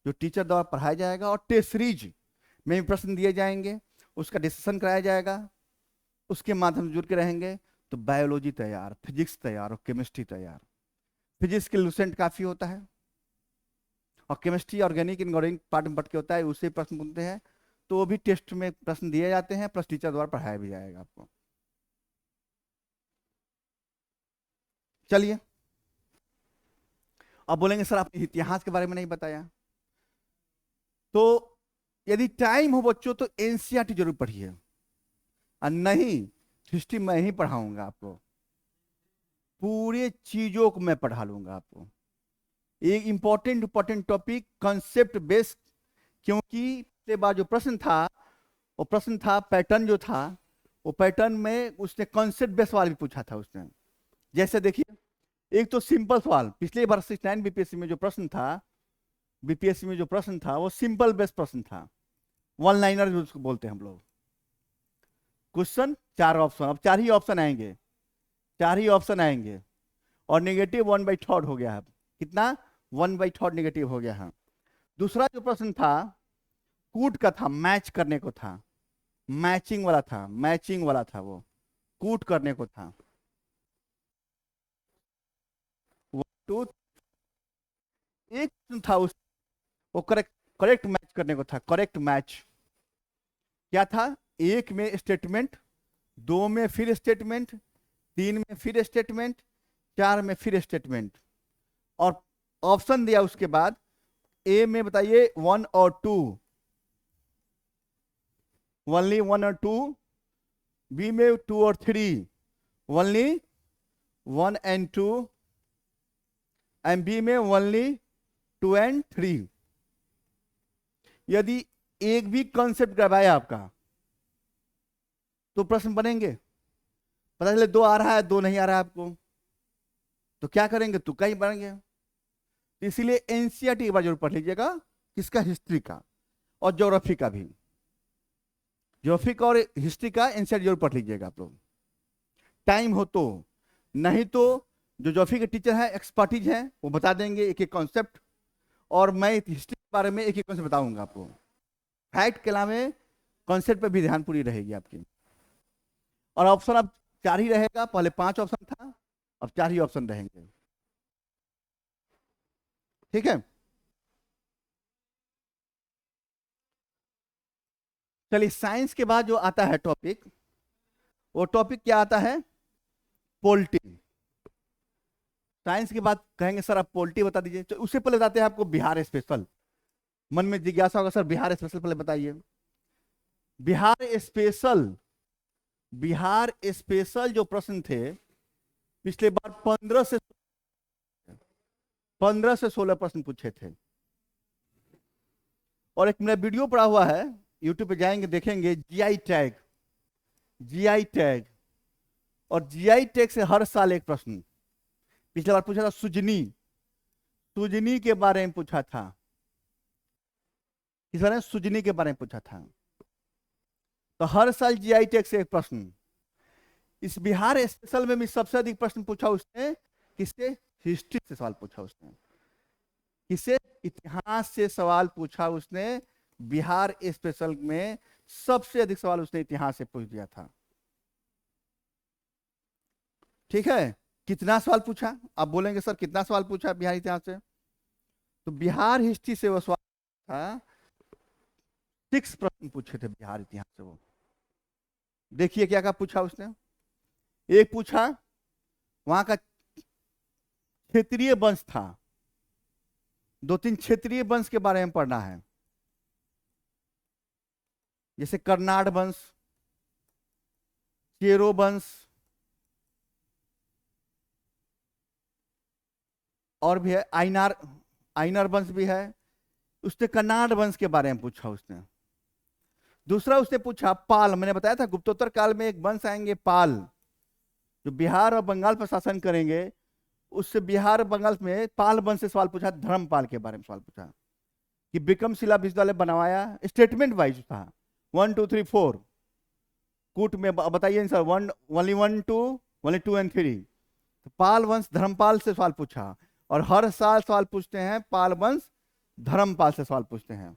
जो टीचर द्वारा पढ़ाया जाएगा, और टेस्ट सीरीज में भी प्रश्न दिए जाएंगे, उसका डिस्कशन कराया जाएगा, उसके माध्यम से जुड़ के रहेंगे। तो बायोलॉजी तैयार, फिजिक्स तैयार और केमिस्ट्री तैयार। फिजिक्स के लूसेंट काफी होता है, और केमिस्ट्री ऑर्गेनिक इनऑर्गेनिक पार्ट में बट के होता है, उससे प्रश्न पूछते हैं। तो वो भी टेस्ट में प्रश्न दिए जाते हैं, प्लस टीचर द्वारा पढ़ाया भी जाएगा आपको। चलिए, अब बोलेंगे सर आपने इतिहास के बारे में नहीं बताया। तो यदि टाइम हो बच्चों तो एनसीईआरटी जरूर पढ़िए, और नहीं हिस्ट्री मैं ही पढ़ाऊंगा आपको, पूरे चीजों को मैं पढ़ा लूंगा आपको। एक इंपॉर्टेंट टॉपिक कंसेप्ट बेस्ड, क्योंकि पिछले बार जो प्रश्न था वो प्रश्न था पैटर्न जो था, वो पैटर्न में उसने कंसेप्ट बेस्ड सवाल भी पूछा था उसने। जैसे देखिए, एक तो सिंपल सवाल, पिछले बार 69 बीपीएससी में जो प्रश्न था, बीपीएससी में जो प्रश्न था वो सिंपल बेस्ड प्रश्न था, वन लाइनर जो उसको बोलते हैं हम लोग। क्वेश्चन 4 ऑप्शन, अब 4 ही ऑप्शन आएंगे, 4 ही ऑप्शन आएंगे, और नेगेटिव 1/3 हो गया है। कितना? 1/3 नेगेटिव हो गया है। दूसरा जो प्रश्न था कूट का था, मैच करने को था, मैचिंग वाला था, मैचिंग वाला था, वो कूट करने को था। 1 2 एक प्रश्न था उस, वो करेक्ट करेक्ट मैच करने को था, करेक्ट मैच। क्या था? एक में स्टेटमेंट, दो में फिर स्टेटमेंट, तीन में फिर स्टेटमेंट, चार में फिर स्टेटमेंट, और ऑप्शन दिया उसके बाद। ए में बताइए 1 और 2, ओनली 1 और 2। बी में 2 और 3, ओनली 1 एंड 2, एंड बी में ओनली 2 एंड 3। यदि एक भी कॉन्सेप्ट गड़बड़ाया आपका तो प्रश्न बनेंगे। पता चले 2 आ रहा है, 2 नहीं आ रहा है आपको, तो क्या करेंगे? तुक्का ही बनेंगे। तो इसीलिए एनसीईआरटी एक बार जरूर पढ़ लीजिएगा, किसका? हिस्ट्री का, और ज्योग्राफी का भी। ज्योग्राफी का और हिस्ट्री का एनसीईआरटी जरूर पढ़ लीजिएगा आप लोग, टाइम हो तो। नहीं तो जो ज्योग्राफी के टीचर हैं, एक्सपर्टीज हैं, वो बता देंगे एक एक कॉन्सेप्ट, और मैं हिस्ट्री के बारे में एक एक कॉन्सेप्ट बताऊंगा आपको। फैक्ट के अलावा कॉन्सेप्ट पे भी ध्यान पूरी रहेगी आपकी। और ऑप्शन अब 4 ही रहेगा, पहले 5 ऑप्शन था, अब 4 ही ऑप्शन रहेंगे। ठीक है, चलिए साइंस के बाद जो आता है टॉपिक, वो टॉपिक क्या आता है? पोल्टी। साइंस के बाद कहेंगे सर आप पोल्टी बता दीजिए, तो उससे पहले बताते हैं आपको बिहार स्पेशल। मन में जिज्ञासा होगा सर बिहार स्पेशल पहले बताइए। बिहार स्पेशल, बिहार स्पेशल जो प्रश्न थे पिछले बार 15 से 16 प्रश्न पूछे थे। और एक मेरा वीडियो पड़ा हुआ है, यूट्यूब पे जाएंगे देखेंगे, जीआई टैग, जीआई टैग, और जीआई टैग से हर साल एक प्रश्न। पिछले बार पूछा था सुजनी, सुजनी के बारे में पूछा था, इस बार सुजनी के बारे में पूछा था। तो हर साल जीआई टैग से एक प्रश्न। इस बिहार स्पेशल में भी सबसे अधिक प्रश्न पूछा उसने, किससे? हिस्ट्री से सवाल पूछा उसने, किससे? इतिहास से सवाल पूछा उसने। बिहार स्पेशल में सबसे अधिक सवाल उसने इतिहास से पूछ दिया था। ठीक है, कितना सवाल पूछा? आप बोलेंगे सर कितना सवाल पूछा बिहार इतिहास से? तो बिहार हिस्ट्री से वो सवाल था, 6 प्रश्न पूछे थे बिहार इतिहास से वो। देखिए क्या क्या पूछा उसने। एक पूछा वहां का क्षेत्रीय वंश था, 2-3 क्षेत्रीय वंश के बारे में पढ़ना है, जैसे कर्नाड वंश, चेरो वंश, और भी है आइनार, आइनर वंश भी है। उसने कर्नाड वंश के बारे में पूछा उसने। दूसरा उसने पूछा पाल, मैंने बताया था गुप्तोत्तर काल में एक वंश आएंगे पाल, जो बिहार और बंगाल पर शासन करेंगे। उससे बिहार और बंगाल में पाल वंश से सवाल पूछा, धर्मपाल के बारे में सवाल पूछा कि विक्रमशिला विश्वविद्यालय बनवाया, स्टेटमेंट वाइज था 1 2 3 4, कूट में बताइए आंसर, ओनली 1 2, ओनली 2 एंड 3। पाल वंश धर्मपाल से सवाल पूछा, और हर साल सवाल पूछते हैं पाल वंश धर्मपाल से सवाल पूछते हैं।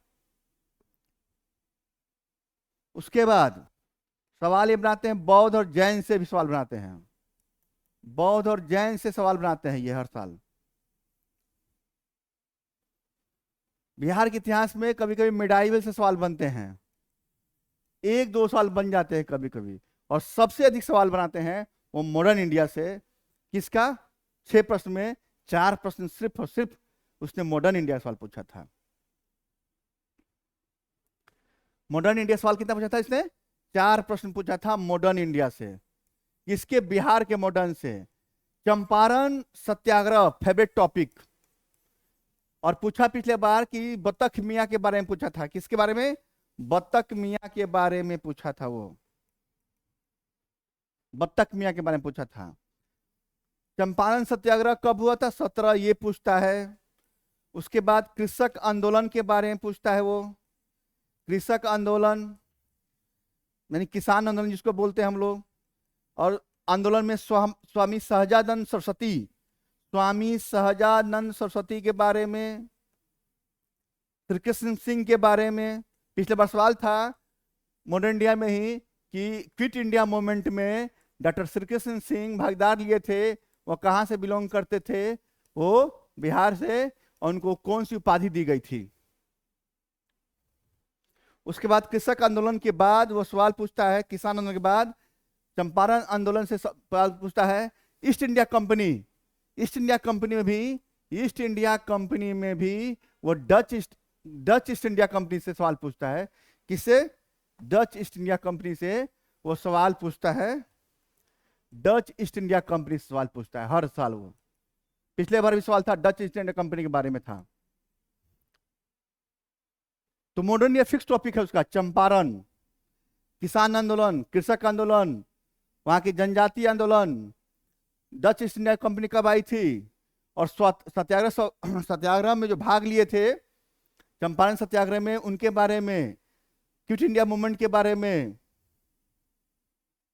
उसके बाद सवाल ये बनाते हैं बौद्ध और जैन से भी सवाल बनाते हैं, बौद्ध और जैन से सवाल बनाते हैं ये हर साल। बिहार के इतिहास में कभी कभी मिडाइवल से सवाल बनते हैं, एक दो सवाल बन जाते हैं कभी कभी, और सबसे अधिक सवाल बनाते हैं वो मॉडर्न इंडिया से। किसका? 6 प्रश्न में 4 प्रश्न सिर्फ और सिर्फ उसने मॉडर्न इंडिया सवाल पूछा था। मॉडर्न इंडिया सवाल कितना पूछा था इसने? 4 प्रश्न पूछा था मॉडर्न इंडिया से। किसके? बिहार के मॉडर्न से। चंपारण सत्याग्रह फेवरेट टॉपिक, और पूछा पिछले बार कि बत्तख मियाँ के बारे में पूछा था। किसके बारे में? बत्तख मियाँ के बारे में पूछा था, वो बत्तख मियाँ के बारे में पूछा था। चंपारण सत्याग्रह कब हुआ था? 17, ये पूछता है। उसके बाद कृषक आंदोलन के बारे में पूछता है वो, कृषक आंदोलन यानी किसान आंदोलन जिसको बोलते हैं हम लोग। और आंदोलन में स्वामी सहजानंद सरस्वती, स्वामी सहजानंद सरस्वती के बारे में, श्री कृष्ण सिंह के बारे में। पिछले बार सवाल था मॉडर्न इंडिया में ही कि क्विट इंडिया मूवमेंट में डॉक्टर श्री कृष्ण सिंह भागीदार लिए थे, वो कहाँ से बिलोंग करते थे? वो बिहार से, और उनको कौन सी उपाधि दी गई थी। उसके बाद कृषक आंदोलन के बाद वो सवाल पूछता है, किसान आंदोलन के बाद चंपारण आंदोलन से सवाल पूछता है east India company. East India company में भी, ईस्ट इंडिया कंपनी में भी वो डच ईस्ट इंडिया कंपनी से सवाल पूछता है। किससे? डच ईस्ट इंडिया कंपनी से वो सवाल पूछता है, डच ईस्ट इंडिया कंपनी से सवाल पूछता है हर साल वो। पिछले बार भी सवाल था डच ईस्ट इंडिया कंपनी के बारे में था। तो मॉडर्न इंडिया फिक्स टॉपिक है उसका, चंपारण, किसान आंदोलन, कृषक आंदोलन, वहां की जनजातीय आंदोलन, डच ईस्ट इंडिया कंपनी कब आई थी, और सत्याग्रह में जो भाग लिए थे चंपारण सत्याग्रह में, उनके बारे में, क्विट इंडिया मूवमेंट के बारे में।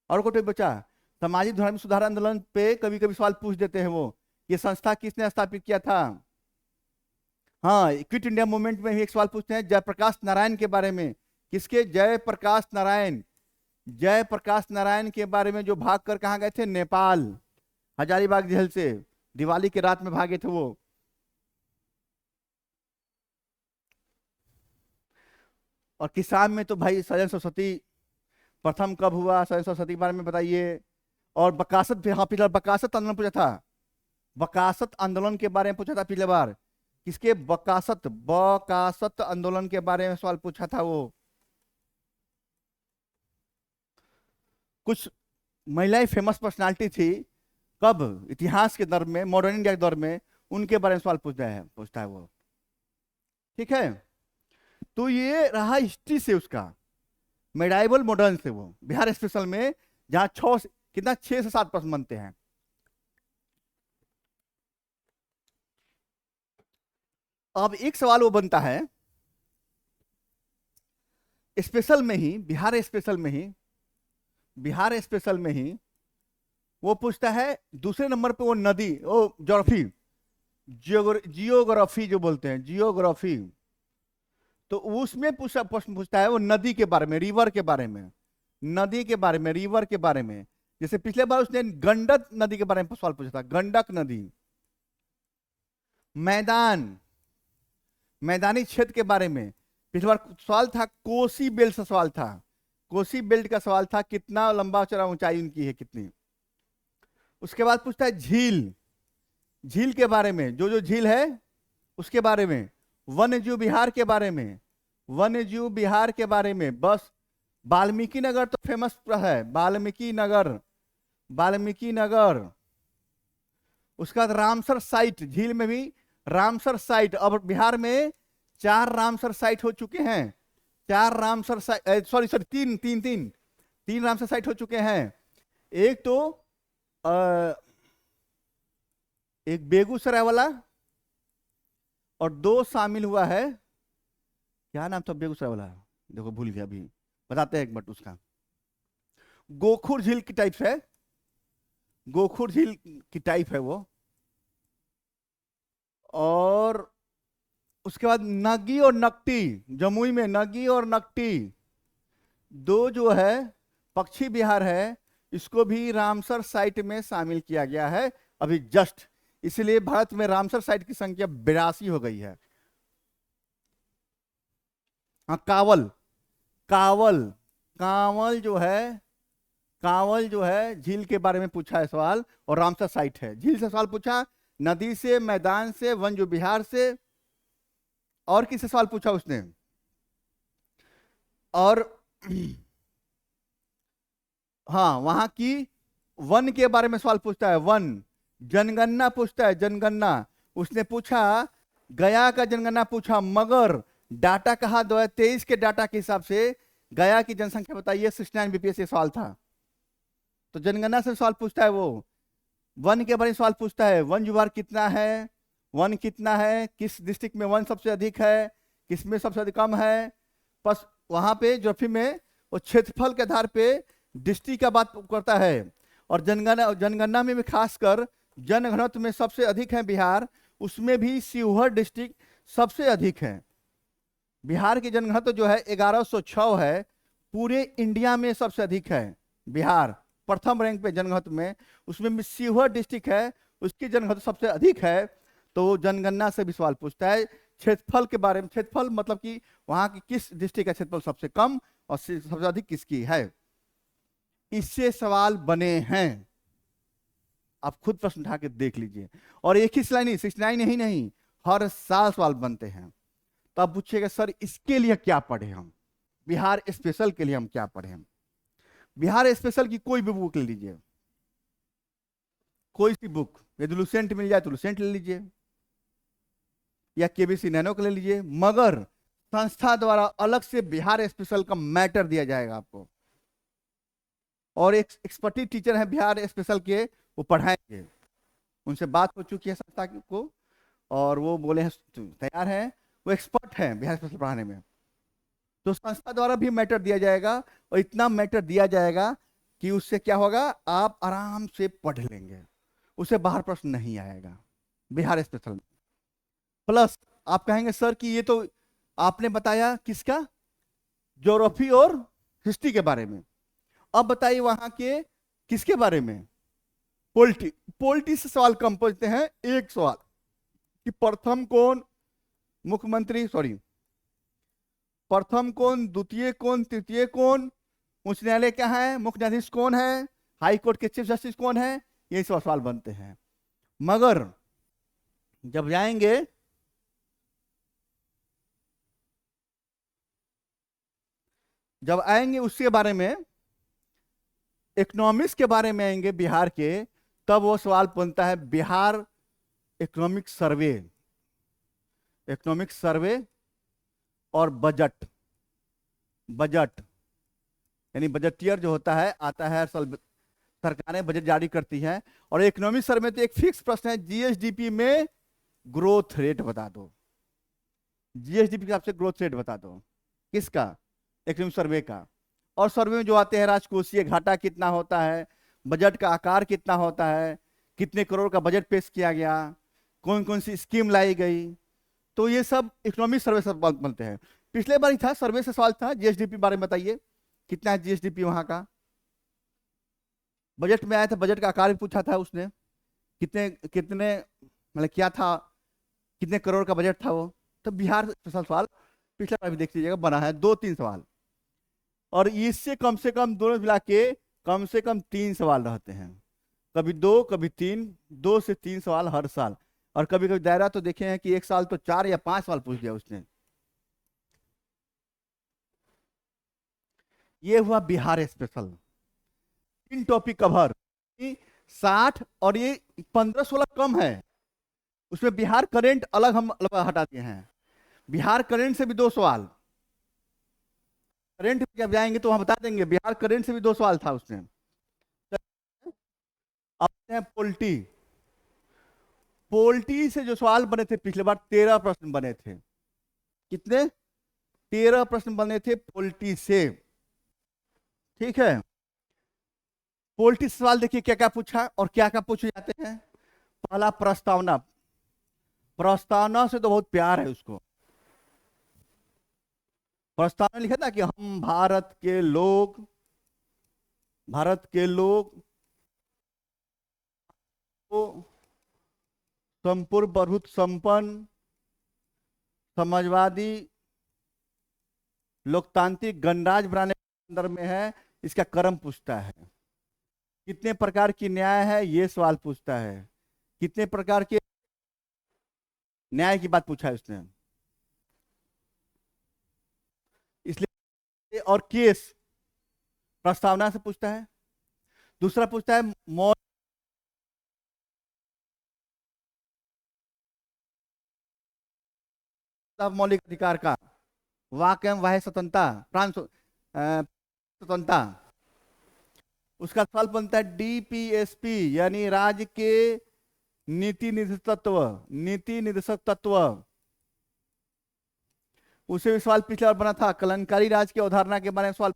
और कोई बचा? सामाजिक धार्मिक सुधार आंदोलन पे कभी कभी सवाल पूछ देते हैं वो, ये संस्था किसने स्थापित किया था। हाँ, क्विट इंडिया मूवमेंट में भी एक सवाल पूछते हैं जयप्रकाश नारायण के बारे में। किसके? जयप्रकाश नारायण। जयप्रकाश नारायण के बारे में, जो भाग कर कहाँ गए थे? नेपाल, हजारीबाग जेल से दिवाली की रात में भागे थे वो। और किसान में तो भाई सजन सरस्वती प्रथम कब हुआ, सजन सरस्वती के बारे में बताइए। और बकासत, हाँ पिछले बकासत आंदोलन पूछा था, बकासत आंदोलन के बारे में पूछा था पिछले बार। किसके? बकासत आंदोलन के बारे में सवाल पूछा था वो। कुछ महिलाएं फेमस पर्सनालिटी थी कब? इतिहास के दौर में, मॉडर्न इंडिया के दौर में, उनके बारे में सवाल पूछता है वो। ठीक है, तो ये रहा हिस्ट्री से उसका, मेडाइवल मॉडर्न से वो बिहार स्पेशल में, जहां 6 से 7 प्रश्न बनते हैं। अब एक सवाल वो बनता है स्पेशल में ही, बिहार स्पेशल में ही वो पूछता है दूसरे नंबर पे वो नदी, वो ज्योग्राफी, जियोग्राफी जो बोलते हैं, जियोग्राफी। तो उसमें प्रश्न पूछता है वो नदी के बारे में, रिवर के बारे में, नदी के बारे में, रिवर के बारे में। जैसे पिछले बार उसने गंडक नदी के बारे में सवाल पूछा था, गंडक नदी। मैदानी क्षेत्र के बारे में पिछले बार सवाल था, कोसी बेल्ट से सवाल था, कोसी बेल्ट का सवाल था, कितना लंबा चौड़ा ऊंचाई उनकी है कितनी। उसके बाद पूछता है झील के बारे में, जो झील है उसके बारे में, वन्यजीव बिहार के बारे में, वन्यजीव बिहार के बारे में। बस वाल्मीकि नगर तो फेमस है, वाल्मीकि नगर। उसके बाद रामसर साइट, झील में भी रामसर साइट। अब बिहार में 4 रामसर साइट हो चुके हैं, 4 रामसर साइट, सॉरी सॉरी, तीन तीन तीन तीन रामसर साइट हो चुके हैं। एक तो एक बेगूसराय वाला, और 2 शामिल हुआ है। क्या नाम था बेगूसराय वाला, देखो भूल गया अभी, बताते हैं एक मिनट उसका। गोखुर झील की टाइप है, गोखुर झील की टाइप है वो। और उसके बाद नगी और नकटी, जमुई में नगी और नकटी 2 जो है पक्षी विहार है, इसको भी रामसर साइट में शामिल किया गया है अभी जस्ट। इसलिए भारत में रामसर साइट की संख्या 82 हो गई है। हाँ, कावल, कावल, कांवल जो है, कांवल जो है झील के बारे में पूछा है सवाल, और रामसर साइट है। झील से सवाल पूछा, नदी से, मैदान से, वन जो बिहार से, और किससे सवाल पूछा उसने, और हाँ वहां की वन के बारे में सवाल पूछता है, वन, जनगणना पूछता है, जनगणना उसने पूछा, गया का जनगणना पूछा, मगर डाटा कहा 2023 के डाटा के हिसाब से गया की जनसंख्या बताइए, 69 बीपीएस सवाल था। तो जनगणना से सवाल पूछता है वो। वन के बारे में सवाल पूछता है, वन विभाग कितना है, वन कितना है, किस डिस्ट्रिक्ट में वन सबसे अधिक है, किसमें सबसे अधिक कम है। बस वहां पे ज्योग्राफी में वो क्षेत्रफल के आधार पे डिस्ट्रिक्ट का बात करता है। और जनगणना में भी खासकर जनघनत्व में सबसे अधिक है बिहार, उसमें भी शिवहर डिस्ट्रिक्ट सबसे अधिक है। बिहार की जनघनत्व जो है 1106 है, पूरे इंडिया में सबसे अधिक है बिहार, प्रथम रैंक पे जनघनत्व में। उसमें भी शिवहर डिस्ट्रिक्ट है, उसकी जनघनत्व सबसे अधिक है। तो जनगणना से भी सवाल पूछता है। क्षेत्रफल के बारे में, क्षेत्रफल मतलब कि वहां की किस डिस्ट्रिक्ट का क्षेत्रफल सबसे कम और सबसे अधिक किसकी है, इससे सवाल बने हैं। आप खुद प्रश्न उठा के देख लीजिए। और एक ही सिलाई नहीं, 69 ही नहीं, हर साल सवाल बनते हैं। तो आप पूछिएगा सर इसके लिए क्या पढ़े हम, बिहार स्पेशल के लिए हम क्या पढ़े हम। बिहार स्पेशल की कोई भी बुक ले लीजिए, कोई सी बुक, यदि लुसेंट मिल जाए तो लुसेंट ले लीजिए, या केबीसी नैनो का ले लीजिए, मगर संस्था द्वारा अलग से बिहार स्पेशल का मैटर दिया जाएगा आपको। और एक एक्सपर्टीज टीचर है बिहार स्पेशल के, वो पढ़ाएंगे, उनसे बात हो चुकी है संस्था को, और वो बोले हैं तैयार हैं, वो एक्सपर्ट हैं बिहार स्पेशल पढ़ाने में। तो संस्था द्वारा भी मैटर दिया जाएगा, और इतना मैटर दिया जाएगा कि उससे क्या होगा, आप आराम से पढ़ लेंगे, उससे बाहर प्रश्न नहीं आएगा बिहार स्पेशल में। प्लस आप कहेंगे सर कि ये तो आपने बताया किसका, ज्योग्राफी और हिस्ट्री के बारे में, अब बताइए वहां के किसके बारे में, पोलिटी। पोलिटी से सवाल कम पूछते हैं, एक सवाल कि प्रथम कौन मुख्यमंत्री, सॉरी प्रथम कौन, द्वितीय कौन, तृतीय कौन, उच्च न्यायालय क्या है, मुख्य न्यायाधीश कौन है, हाई कोर्ट के चीफ जस्टिस कौन है, ये सब सवाल बनते हैं। मगर जब जाएंगे जब आएंगे उसके बारे में, इकोनॉमिक्स के बारे में आएंगे बिहार के, तब वो सवाल बनता है Bihar economic survey, economic survey और बजट। बजट यानी बजटियर जो होता है, आता है हर साल सरकारें बजट जारी करती हैं। और इकोनॉमिक सर्वे में तो एक फिक्स प्रश्न है, जीएसडीपी में ग्रोथ रेट बता दो, जीएसडीपी के हिसाब से ग्रोथ रेट बता दो, किसका, इकोनॉमिक सर्वे का। और सर्वे में जो आते हैं राजकोषीय घाटा कितना होता है, बजट का आकार कितना होता है, कितने करोड़ का बजट पेश किया गया, कौन कौन सी स्कीम लाई गई, तो ये सब इकोनॉमिक सर्वे से बनते हैं। पिछले बार ही था, सर्वे से सवाल था, जीएसडीपी बारे में बताइए कितना है जीएसडीपी वहां का। बजट में आया था, बजट का आकार भी पूछा था उसने, कितने कितने मतलब क्या था, कितने करोड़ का बजट था वो। तो बिहार स्पेशल सवाल पिछले बार भी देख लीजिएगा बना है, 2-3 सवाल। और इससे कम दोनों मिला के कम से कम 3 सवाल रहते हैं, कभी 2 कभी 3, 2 से 3 सवाल हर साल। और कभी कभी दायरा तो देखे हैं कि एक साल तो 4 या 5 सवाल पूछ दिया उसने। ये हुआ बिहार स्पेशल, 3 टॉपिक कवर, 60 और ये 15-16 कम है। उसमें बिहार करंट अलग हम अलग हटा दिए हैं, बिहार करंट से भी 2 सवाल, करंट जब जाएंगे तो वहां बता देंगे, बिहार करंट से भी 2 सवाल था उसमें। अब हैं पोल्टी। पोल्टी से जो सवाल बने थे पिछले बार, 13 प्रश्न बने थे। कितने? 13 प्रश्न बने थे पोल्टी से। ठीक है, पोल्टी से सवाल देखिए क्या क्या पूछा और क्या क्या पूछे जाते हैं। पहला प्रस्तावना। प्रस्तावना से तो बहुत प्यार है उसको। प्रस्तावना लिखा था कि हम भारत के लोग को संपूर्ण प्रभुत्व संपन्न समाजवादी लोकतांत्रिक गणराज्य बनाने के संदर्भ में है। इसका क्रम पूछता है। कितने प्रकार की न्याय है, ये सवाल पूछता है। कितने प्रकार के न्याय की बात पूछा है उसने, इसलिए। और केस प्रस्तावना से पूछता है। दूसरा पूछता है मौलिक अधिकार का वाक एवं वाह्य स्वतंत्रता, स्वतंत्रता। उसका सवाल बनता है डीपीएसपी यानी राज्य के नीति निर्देशक तत्व। उसे भी सवाल पिछले बार बना था, कलंकारी राज की अवधारणा के बारे में सवाल।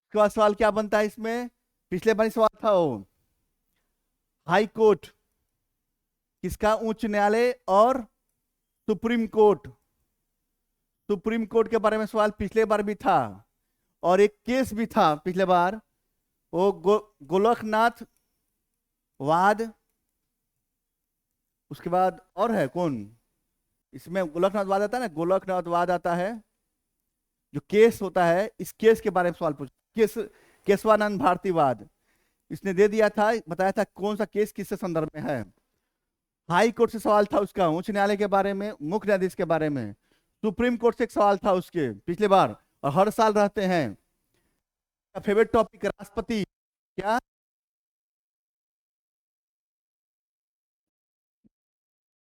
उसके बाद सवाल क्या बनता है इसमें, पिछले बार सवाल था वो, हाई कोर्ट किसका, उच्च न्यायालय और सुप्रीम कोर्ट। सुप्रीम कोर्ट के बारे में सवाल पिछले बार भी था। और एक केस भी था पिछले बार, वो गोलकनाथ वाद। उसके बाद और है कौन, इसमें गोलकनाथ वाद आता है ना, गोलकनाथ वाद आता है। जो केस होता है, इस केस के बारे में सवाल पूछ, केशवानंद भारतीवाद। इसने दे दिया था, बताया था कौन सा केस किससे संदर्भ में है। हाई कोर्ट से सवाल था उसका, उच्च न्यायालय के बारे में, मुख्य न्यायाधीश के बारे में। सुप्रीम कोर्ट से एक सवाल था उसके पिछले बार, और हर साल रहते हैं। फेवरेट टॉपिक राष्ट्रपति, क्या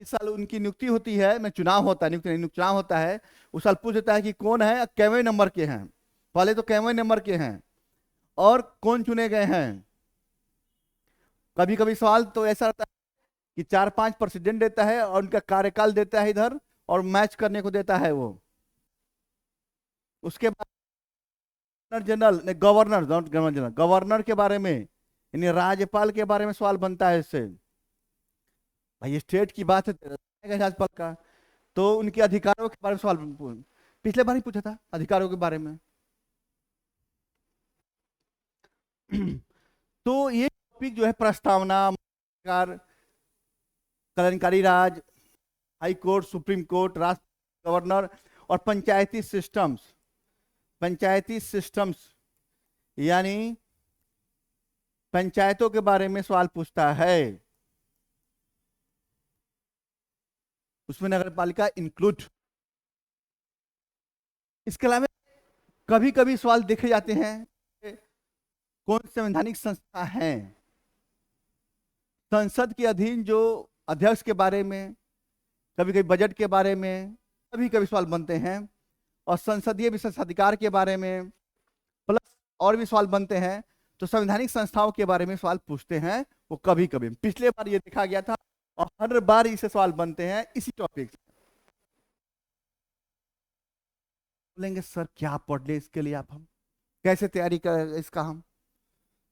इस साल उनकी नियुक्ति होती है, मैं चुनाव होता है, नियुक्ति नहीं, चुनाव होता है। उस साल पूछ देता है कि कौन है, कैवें नंबर के हैं। पहले तो कैवें नंबर के हैं और कौन चुने गए हैं। कभी कभी सवाल तो ऐसा रहता है कि 4-5 प्रेसिडेंट देता है और उनका कार्यकाल देता है इधर, और मैच करने को देता है वो। उसके बाद जनरल ने, governor, not governor general, governor के बारे में यानी राज्यपाल के बारे में सवाल बनता है इससे। भाई स्टेट की बात है राज्यपाल का, तो उनके अधिकारों के बारे में सवाल पिछले बार ही पूछा था, अधिकारों के बारे में। तो ये टॉपिक जो है, प्रस्तावना, कल्याणकारी राज, हाई कोर्ट, सुप्रीम कोर्ट, राष्ट्र गवर्नर और पंचायती सिस्टम्स। पंचायती सिस्टम्स यानी पंचायतों के बारे में सवाल पूछता है। उसमें नगर पालिका इंक्लूड। इसके अलावा कभी कभी सवाल देखे जाते हैं, कौन संवैधानिक संस्था है, संसद के अधीन जो अध्यक्ष के बारे में, कभी कभी बजट के बारे में, कभी कभी सवाल बनते हैं। और संसदीय विशेषाधिकार के बारे में, प्लस और भी सवाल बनते हैं। तो संवैधानिक संस्थाओं के बारे में सवाल पूछते हैं वो कभी कभी। पिछले बार ये देखा गया था और हर बार इसे सवाल बनते हैं इसी टॉपिक से। बोलेंगे सर क्या पढ़ ले इसके लिए, आप हम कैसे तैयारी कर इसका हम।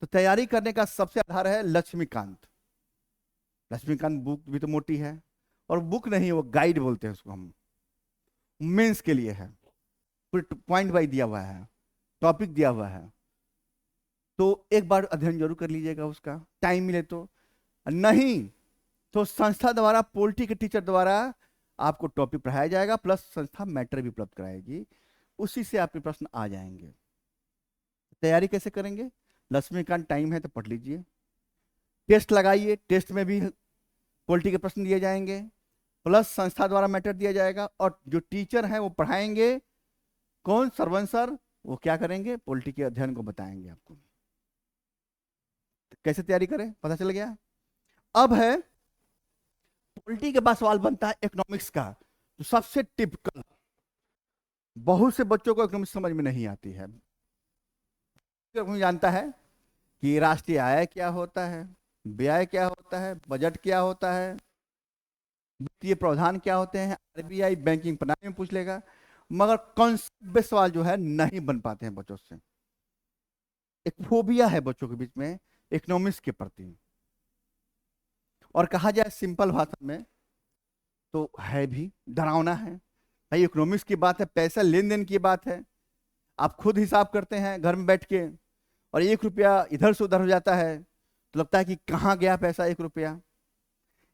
तो तैयारी करने का सबसे आधार है लक्ष्मीकांत। लक्ष्मीकांत बुक भी तो मोटी है, और बुक नहीं, वो गाइड बोलते हैं उसको हम, मेंस के लिए है। पूरे पॉइंट वाइज दिया हुआ है, टॉपिक दिया हुआ है। तो एक बार अध्ययन जरूर कर लीजिएगा उसका, टाइम मिले तो। नहीं तो संस्था द्वारा, पोलिटी के टीचर द्वारा आपको टॉपिक पढ़ाया जाएगा, प्लस संस्था मैटर भी उपलब्ध कराएगी, उसी से आपके प्रश्न आ जाएंगे। तैयारी कैसे करेंगे, लक्ष्मीकांत टाइम है तो पढ़ लीजिए, टेस्ट लगाइए, टेस्ट में भी पोलिटी के प्रश्न दिए जाएंगे, प्लस संस्था द्वारा मैटर दिया जाएगा, और जो टीचर हैं वो पढ़ाएंगे, कौन, सरवन सर, वो क्या करेंगे, पोलिटी के अध्ययन को बताएंगे आपको। कैसे तैयारी करें पता चल गया। अब है उल्टी के बाद सवाल बनता है इकोनॉमिक्स का, तो सबसे टिपिकल, बहुत से बच्चों को इकोनॉमिक्स समझ में नहीं आती है। कोई जानता है कि राष्ट्रीय आय क्या होता है, व्यय क्या होता है, बजट क्या होता है, वित्तीय प्रावधान क्या होते हैं, आरबीआई बैंकिंग प्रणाली में पूछ लेगा, मगर कॉन्सेप्ट बेस्ड सवाल जो है नहीं बन पाते हैं बच्चों से। एक फोबिया है बच्चों के बीच में इकोनॉमिक्स के प्रति, और कहा जाए सिंपल भाषा में तो है भी डरावना है। भाई इकोनॉमिक्स की बात है, पैसा लेन देन की बात है, आप खुद हिसाब करते हैं घर में बैठ के, और 1 रुपया इधर से उधर हो जाता है तो लगता है कि कहाँ गया पैसा 1 रुपया,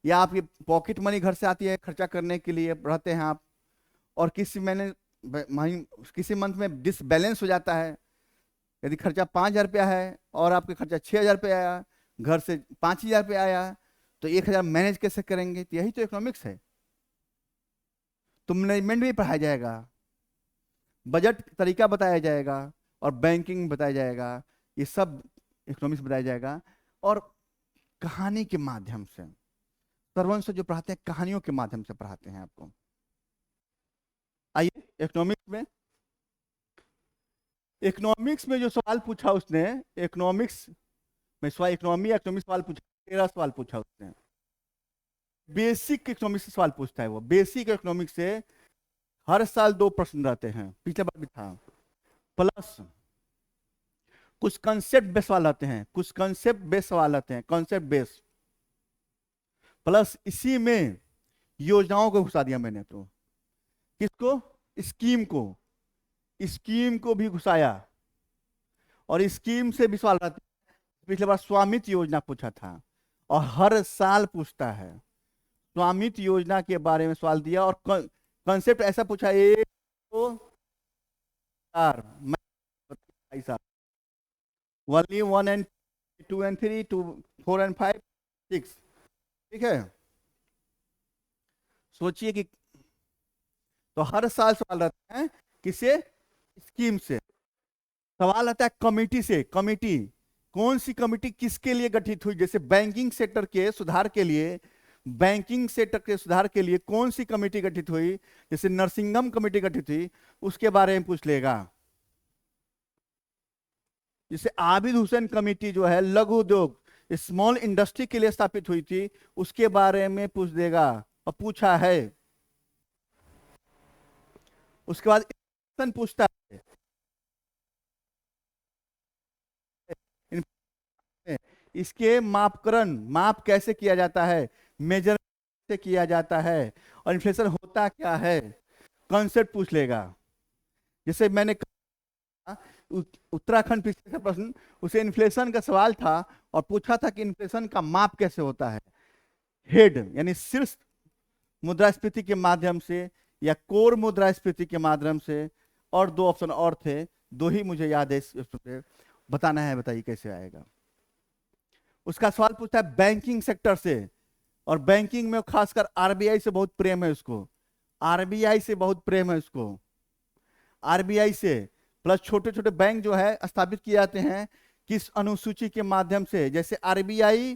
या आपकी पॉकेट मनी घर से आती है खर्चा करने के लिए रहते हैं आप, और किसी मंथ में डिसबैलेंस हो जाता है। यदि खर्चा 5,000 रुपया है और आपके खर्चा 6,000 रुपया आया, घर से 5,000 रुपया आया, तो 1,000 मैनेज कैसे करेंगे? तो यही तो इकोनॉमिक्स है। तो मैनेजमेंट भी पढ़ाया जाएगा, बजट तरीका बताया जाएगा, और बैंकिंग बताया जाएगा, ये सब इकोनॉमिक्स बताया जाएगा। और कहानी के माध्यम से, सरवंश जो पढ़ाते हैं कहानियों के माध्यम से पढ़ाते हैं आपको। आइए इकोनॉमिक्स में जो सवाल पूछा उसने, इकोनॉमिक्स में सवाल, इकोनॉमिक्स सवाल पूछा, 13 सवाल पूछा उसने। बेसिक इकोनॉमिक्स से सवाल पूछता है वो, बेसिक इकोनॉमिक्स से हर साल 2 प्रश्न रहते हैं, पिछले बार भी था। प्लस कुछ कंसेप्ट बेस्ड सवाल आते हैं, कुछ कंसेप्ट बेस्ड सवाल आते हैं, कंसेप्ट बेस्ड। प्लस इसी में योजनाओं को घुसा दिया मैंने, तो किसको? स्कीम को भी घुसाया, और स्कीम से भी सवाल रहते हैं। पिछले बार स्वामित्व योजना पूछा था, और हर साल पूछता है स्वामित्व योजना के बारे में सवाल दिया, और कंसेप्ट ऐसा पूछा, 1 2 4 ऐसा, 1 and 2 and 3 2 4 and 5 6, ठीक है। सोचिए कि तो हर साल सवाल रहता है किसे? स्कीम से। सवाल आता है कमेटी से, कमेटी कौन सी कमेटी किसके लिए गठित हुई? जैसे बैंकिंग सेक्टर के सुधार के लिए, बैंकिंग सेक्टर के सुधार के लिए कौन सी कमेटी गठित हुई? जैसे नरसिंघम कमेटी गठित हुई, उसके बारे में पूछ लेगा। जैसे आबिद हुसैन कमेटी जो है लघु उद्योग, स्मॉल इंडस्ट्री के लिए स्थापित हुई थी, उसके बारे में पूछ देगा, और पूछा है। उसके बाद पूछता है इसके मापकरण, माप कैसे किया जाता है, मेजर कैसे किया जाता है, और इन्फ्लेशन होता क्या है, कॉन्सेप्ट पूछ लेगा। जैसे मैंने कहा उत्तराखंड पिछले का प्रश्न, उसे इन्फ्लेशन का सवाल था, और पूछा था कि इन्फ्लेशन का माप कैसे होता है, हेड यानी शीर्ष मुद्रास्फीति के माध्यम से या कोर मुद्रास्फीति के माध्यम से, और 2 ऑप्शन और थे, 2 ही मुझे याद है, बताना है, बताइए कैसे आएगा। उसका सवाल पूछता है बैंकिंग सेक्टर से, और बैंकिंग में खासकर आरबीआई से बहुत प्रेम है उसको, आरबीआई से बहुत प्रेम है उसको, आरबीआई से। प्लस छोटे छोटे बैंक जो है स्थापित किए जाते हैं किस अनुसूची के माध्यम से? जैसे आरबीआई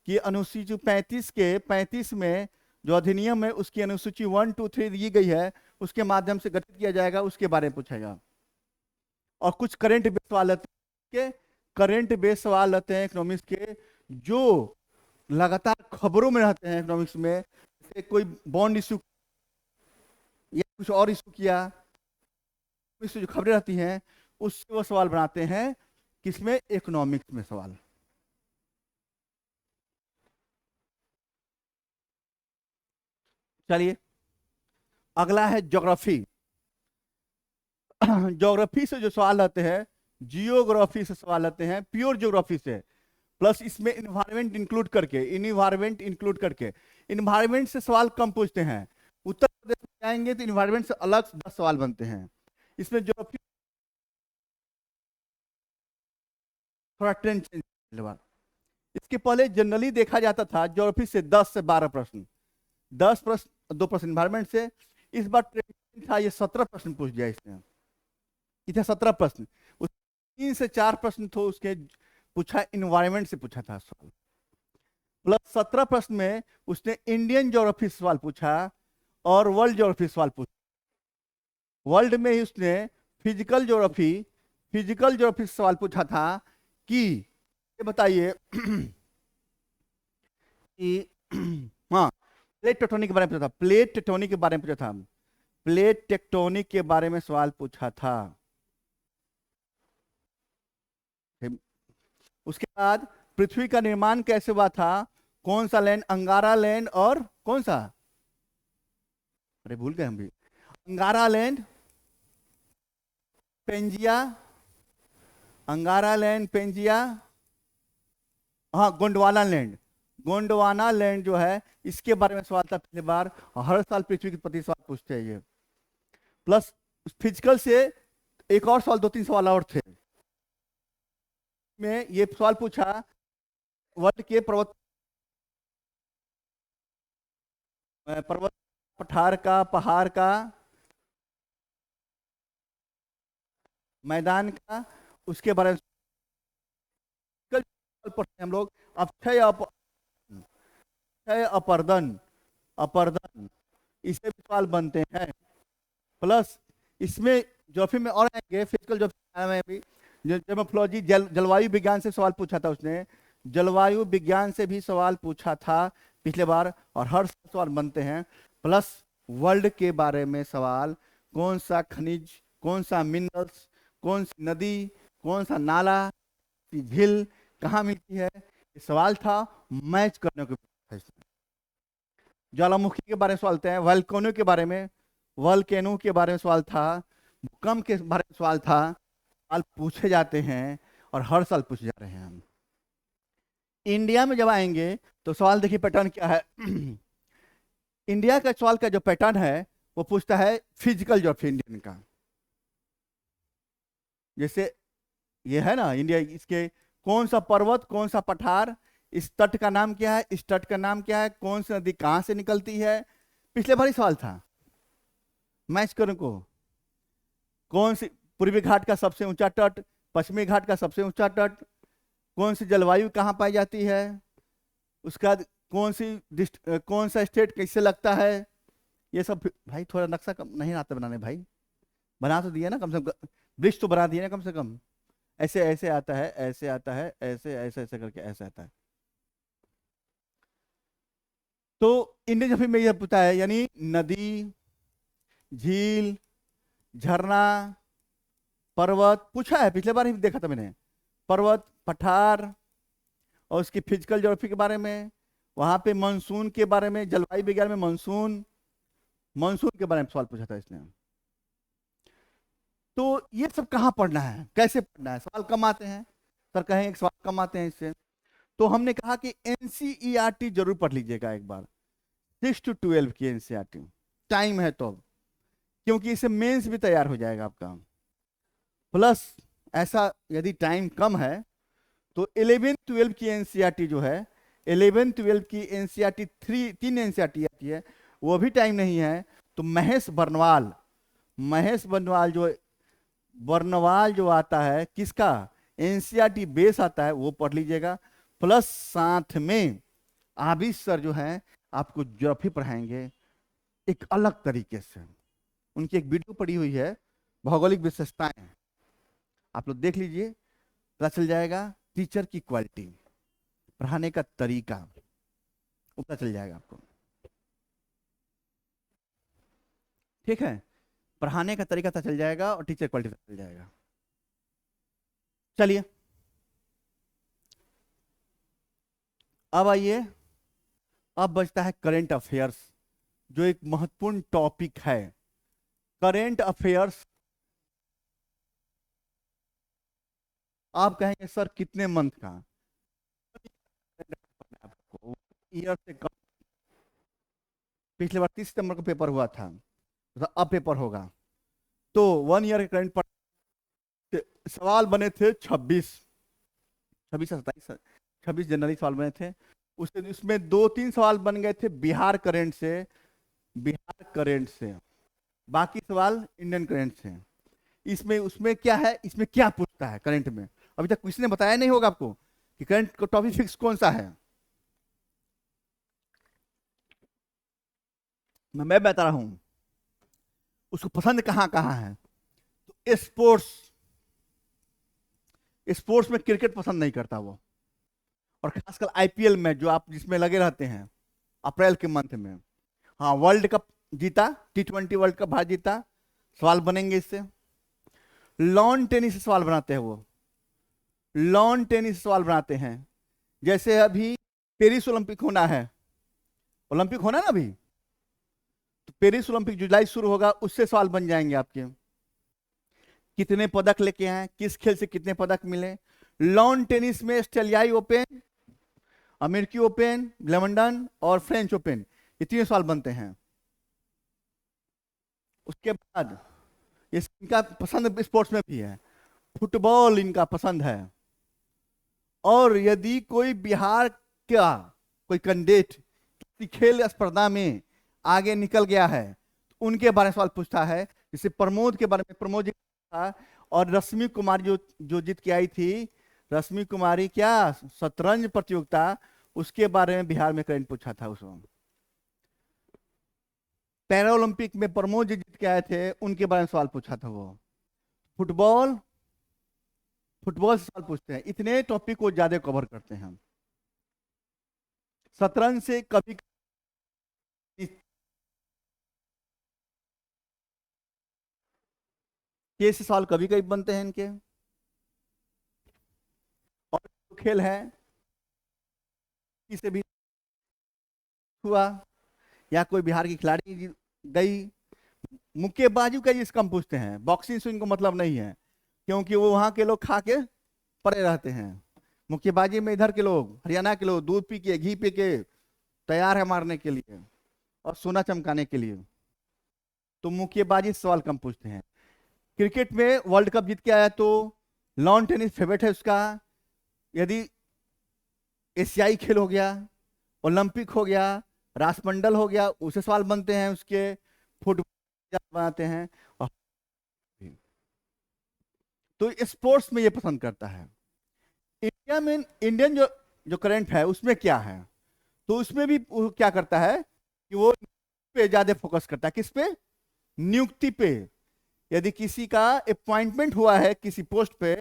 की अनुसूची 35 में जो अधिनियम है उसकी अनुसूची 1 2 3 दी गई है, उसके माध्यम से गठित किया जाएगा, उसके बारे में पूछेगा। और कुछ करंट बेस्ड सवाल आते हैं, करंट बेस्ड सवाल आते हैं इकोनॉमिक्स के, जो लगातार खबरों में रहते हैं इकोनॉमिक्स में। जैसे कोई बॉन्ड इशू या कुछ और इशू किया, जो खबरें रहती हैं उससे वो सवाल बनाते हैं, किसमें? इकोनॉमिक्स में सवाल। चलिए अगला है ज्योग्राफी। ज्योग्राफी से जो सवाल आते हैं, जियोग्राफी से सवाल आते हैं, प्योर ज्योग्राफी से, प्लस इसमें इन्वायरमेंट इंक्लूड करके, इन्वायरमेंट से सवाल कम पूछते हैं। उत्तर प्रदेश में जाएंगे तो इन्वायरमेंट से अलग 10 सवाल बनते हैं। इसमें ज्योग्राफी थोड़ा ट्रेंड चेंज, इसके पहले जनरली देखा जाता था ज्योग्राफी से 10 से 12 प्रश्न, 10 प्रश्न 2 प्रश्न इन्वायरमेंट से। इस बार ट्रेंड था, ये 17 प्रश्न पूछ दिया इसने, इतने 17 प्रश्न, 3 से 4 प्रश्न तो उसके पूछा इन्वायरमेंट से पूछा था सवाल। प्लस 17 प्रश्न में उसने इंडियन ज्योग्राफी सवाल पूछा और वर्ल्ड ज्योग्राफी सवाल पूछा। वर्ल्ड में ही उसने फिजिकल ज्योग्राफी सवाल पूछा था कि ये बताइए कि हाँ, प्लेट टेक्टोनिक के बारे में पूछा था, प्लेट टेक्टोनिक के बारे में पूछा था, प्लेट टेक्टोनिक के बारे में सवाल पूछा था। उसके बाद पृथ्वी का निर्माण कैसे हुआ था, कौन सा लैंड, अंगारा लैंड और कौन सा, अरे भूल गए हम भी, Angara land, Pangaea, Angara land, Pangaea, हाँ गोंडवाना लैंड, गोंडवाना लैंड जो है इसके बारे में सवाल था पिछली बार। हर साल पृथ्वी के प्रति सवाल पूछते हैं ये। प्लस फिजिकल से एक और सवाल, 2-3 सवाल और थे में ये सवाल पूछा वर्ल्ड के पर्वत पठार का, पहाड़ का, मैदान का, उसके बारे में कल पढ़ते हैं हम लोग। अक्षय अपर्दन, अपर्दन इससे भी सवाल बनते हैं। प्लस इसमें ज्योग्राफी में और आएंगे, फिजिकल ज्योग्राफी में भी डेमोफोलॉजी, जलवायु विज्ञान से सवाल पूछा था उसने, जलवायु विज्ञान से भी सवाल पूछा था पिछले बार और हर सवाल बनते हैं। प्लस वर्ल्ड के बारे में सवाल, कौन सा खनिज, कौन सा मिनरल्स, कौन सी नदी, कौन सा नाला, झील कहाँ मिलती है, ये सवाल था। मैच करने को ज्वालामुखी के बारे में सवाल थे, वल्केनो के बारे में, वल्केनो के बारे में सवाल था, भूकंप के बारे में सवाल था। सवाल पूछे जाते हैं और हर साल पूछे जा रहे हैं। हम इंडिया में जब आएंगे तो सवाल देखिए पैटर्न क्या है। इंडिया का सवाल का जो पैटर्न है वो पूछता है फिजिकल ज्योग्राफी इंडियन का। जैसे ये है ना इंडिया, इसके कौन सा पर्वत, कौन सा पठार, इस तट का नाम क्या है, इस तट का नाम क्या है, कौन सी नदी कहां से निकलती है, पिछले बार ही सवाल था। मैच करो को, कौन सी पूर्वी घाट का सबसे ऊंचा तट, पश्चिमी घाट का सबसे ऊंचा तट, कौन सी जलवायु कहाँ पाई जाती है, उसका कौन सा स्टेट कैसे लगता है, ये सब। भाई थोड़ा नक्शा कम नहीं आता बनाने, भाई बना तो दिया ना कम से कम, ब्रिज तो बना दिया ना कम से कम। ऐसे ऐसे आता है, ऐसे आता है, ऐसे ऐसे ऐसे करके ऐसे आता है। तो इंडियन ज्योग्राफी में यह पूछा है, यानी नदी, झील, झरना, पर्वत पूछा है, पिछले बार ही देखा था मैंने, पर्वत, पठार और उसकी फिजिकल ज्योग्राफी के बारे में, वहां पे मानसून के बारे में, जलवायु विज्ञान में मानसून, मानसून के बारे में सवाल पूछा था इसने। तो ये सब कहाँ पढ़ना है, कैसे पढ़ना है, सवाल कम आते हैं सर, कहेंगे सवाल कम आते हैं इससे। तो हमने कहा कि एनसीईआरटी जरूर पढ़ लीजिएगा एक बार, 6 to 12 की एनसीईआरटी, टाइम है तो, क्योंकि इससे मेंस भी तैयार हो जाएगा आपका। प्लस ऐसा यदि टाइम कम है तो 11-12 की एनसीईआरटी जो है, 11-12 की एनसीईआरटी 3 एनसीईआरटी आती है, वो भी टाइम नहीं है तो महेश बर्नवाल जो आता है किसका, एनसीईआरटी बेस आता है, वो पढ़ लीजिएगा। प्लस साथ में आबिद सर जो है आपको ज्योग्राफी पढ़ाएंगे एक अलग तरीके से। उनकी एक वीडियो पड़ी हुई है, भौगोलिक विशेषताएं, आप लोग देख लीजिए, पता चल जाएगा। टीचर की क्वालिटी, पढ़ाने का तरीका पता चल जाएगा आपको, ठीक है, पढ़ाने का तरीका पता चल जाएगा और टीचर क्वालिटी पता चल जाएगा। चलिए अब आइए, अब बचता है करंट अफेयर्स, जो एक महत्वपूर्ण टॉपिक है। करंट अफेयर्स, आप कहेंगे सर कितने मंथ का, आपको ईयर से कम। पिछले बार 30 सितंबर को पेपर हुआ था, तो अब पेपर होगा, तो 1 ईयर के करंट पर सवाल बने थे 26 जनवरी सवाल बने थे। उसमें 2-3 सवाल बन गए थे बिहार करंट से, बाकी सवाल इंडियन करंट से। इसमें उसमें क्या है, इसमें क्या पूछता है करंट में, अभी तक किसी ने बताया नहीं होगा आपको कि करंट का टॉपिक फिक्स कौन सा है। मैं बता रहा हूं उसको पसंद कहां कहां है। तो स्पोर्ट्स, स्पोर्ट्स में क्रिकेट पसंद नहीं करता वो, और खासकर आईपीएल में जो आप जिसमें लगे रहते हैं अप्रैल के मंथ में। हाँ, वर्ल्ड कप जीता, T20 वर्ल्ड कप भारत जीता, सवाल बनेंगे इससे। लॉन टेनिस से सवाल बनाते हैं वो, लॉन टेनिस से सवाल बनाते हैं। जैसे अभी पेरिस ओलंपिक होना है, ओलंपिक होना है ना अभी, तो पेरिस ओलंपिक जुलाई शुरू होगा, उससे सवाल बन जाएंगे आपके। कितने पदक लेके आए, किस खेल से कितने पदक मिले। लॉन टेनिस में ऑस्ट्रेलियाई ओपन, अमेरिकी ओपन, विंबलडन और फ्रेंच ओपन, ये तीन सवाल बनते हैं। उसके बाद इनका पसंद स्पोर्ट्स में भी है, फुटबॉल इनका पसंद है। और यदि कोई बिहार का कोई कैंडिडेट किसी खेल स्पर्धा में आगे निकल गया है तो उनके बारे में सवाल पूछता है। जैसे प्रमोद के बारे में, प्रमोद जी था, और रश्मि कुमारी जो जो जीत के आई थी, रश्मि कुमारी क्या शतरंज प्रतियोगिता, उसके बारे में बिहार में करंट पूछा था उस वक्त। पैरा ओलंपिक में प्रमोद जी जीत के आए थे, उनके बारे में सवाल पूछा था वो। फुटबॉल, फुटबॉल से सवाल पूछते हैं। इतने टॉपिक को ज्यादा कवर करते हैं हम। शतरंज से कभी के से सवाल कभी कभी बनते हैं इनके। और जो खेल है किसे भी हुआ, या कोई बिहार की खिलाड़ी गई। मुक्केबाजी का जिस कम पूछते हैं, बॉक्सिंग से इनको मतलब नहीं है, क्योंकि वो वहां के लोग खा के पड़े रहते हैं। मुक्केबाजी में इधर के लोग, हरियाणा के लोग दूध पी के घी पी के तैयार है मारने के लिए और सोना चमकाने के लिए। तो मुक्केबाजी से सवाल कम पूछते हैं। क्रिकेट में वर्ल्ड कप जीत के आया तो लॉन टेनिस फेवरेट है उसका। यदि एशियाई खेल हो गया, ओलंपिक हो गया, राष्ट्रमंडल हो गया, उसे सवाल बनते हैं उसके। फुटबॉल बनाते हैं। और तो स्पोर्ट्स में ये पसंद करता है। इंडिया में, इंडियन जो जो करंट है उसमें क्या है, तो उसमें भी वो क्या करता है कि वो पे ज्यादा फोकस करता है। किस पे? नियुक्ति पे। यदि किसी का अपॉइंटमेंट हुआ है किसी पोस्ट पे,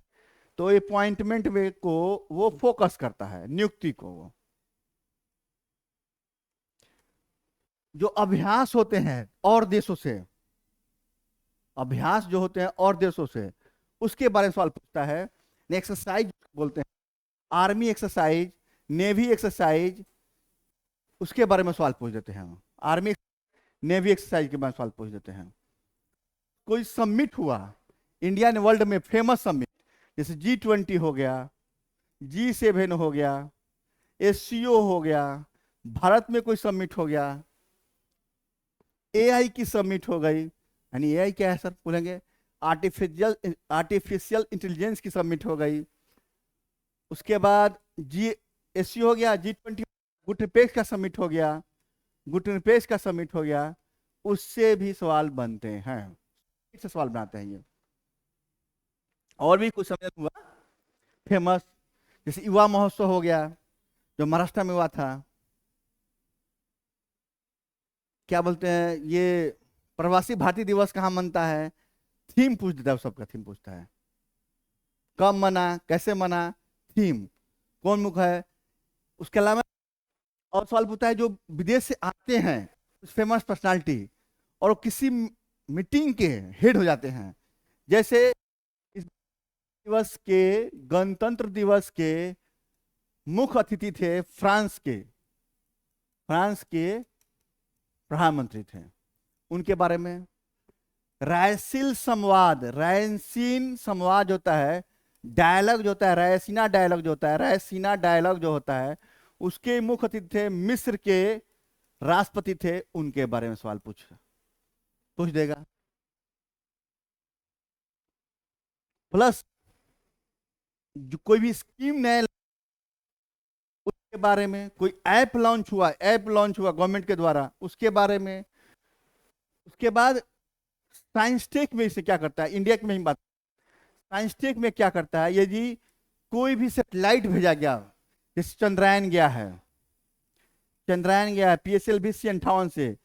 तो अपॉइंटमेंट में को वो फोकस करता है, नियुक्ति को वो। जो अभ्यास होते हैं और देशों से, अभ्यास जो होते हैं और देशों से, उसके बारे में सवाल पूछता है। एक्सरसाइज बोलते हैं, आर्मी एक्सरसाइज, नेवी एक्सरसाइज, उसके बारे में सवाल पूछ देते हैं। आर्मी नेवी एक्सरसाइज के बारे में सवाल पूछ देते हैं। कोई समिट हुआ इंडिया ने वर्ल्ड में, फेमस समिट, जैसे G20 हो गया, G7 हो गया, SCO हो गया, भारत में कोई समिट हो गया, AI की समिट हो गई। यानी AI क्या है सर बोलेंगे, आर्टिफिशियल इंटेलिजेंस की समिट हो गई। उसके बाद SCO हो गया, G20 गुटरपेस्ट का समिट हो गया, गुटरपेस्ट का समिट हो गया, उससे भी सवाल बनते हैं। इससे सवाल बनाते हैं ये। और भी कुछ सम्मेलन हुआ फेमस, जैसे युवा महोत्सव हो गया जो महाराष्ट्र में हुआ था। क्या बोलते हैं ये, प्रवासी भारतीय दिवस कहाँ मनता है, थीम पूछ देता है, सबका थीम पूछता है। कब मना, कैसे मना, थीम, कौन मुख है। उसके अलावा और सवाल पूछता है जो विदेश से आते हैं कुछ फेमस पर्सनालिटी, और वो किसी मीटिंग के हेड हो जाते हैं। जैसे इस दिवस के, गणतंत्र दिवस के मुख्य अतिथि थे फ्रांस के, फ्रांस के प्रधानमंत्री थे। उनके बारे में रायसीन संवाद, रायसीन संवाद होता है, डायलॉग जो होता है, रायसीना डायलॉग जो होता है, रायसीना डायलॉग जो होता है, उसके मुख्य अतिथि थे मिस्र के राष्ट्रपति थे। उनके बारे में सवाल पूछ देगा। प्लस जो कोई भी स्कीम नए, उसके बारे में, कोई ऐप लॉन्च हुआ, ऐप लॉन्च हुआ गवर्नमेंट के द्वारा, उसके बारे में। उसके बाद साइंस टेक में इसे क्या करता है, इंडिया में ही बात, साइंस टेक में क्या करता है, यदि कोई भी सैटेलाइट भेजा गया, जैसे चंद्रयान गया है, चंद्रयान गया है PSLV-58 से,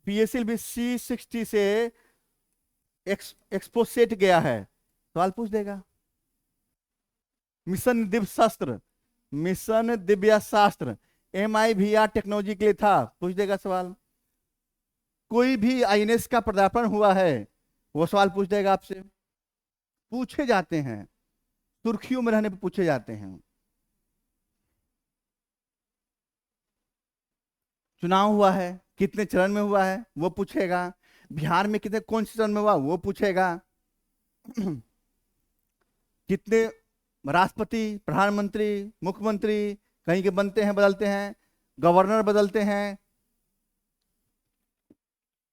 PSLV C60 से एक्सपोसेट गया है, सवाल पूछ देगा। मिशन दिव्य शास्त्र, मिशन दिव्य शास्त्र MIVR टेक्नोलॉजी के लिए था, पूछ देगा सवाल। कोई भी INS का पदार्पण हुआ है, वो सवाल पूछ देगा आपसे। पूछे जाते हैं, सुर्खियों में रहने पे पूछे जाते हैं। चुनाव हुआ है, कितने चरण में हुआ है, वो पूछेगा। बिहार में कितने कौन से चरण में हुआ, वो पूछेगा। कितने राष्ट्रपति, प्रधानमंत्री, मुख्यमंत्री कहीं के बनते हैं, बदलते हैं, गवर्नर बदलते हैं,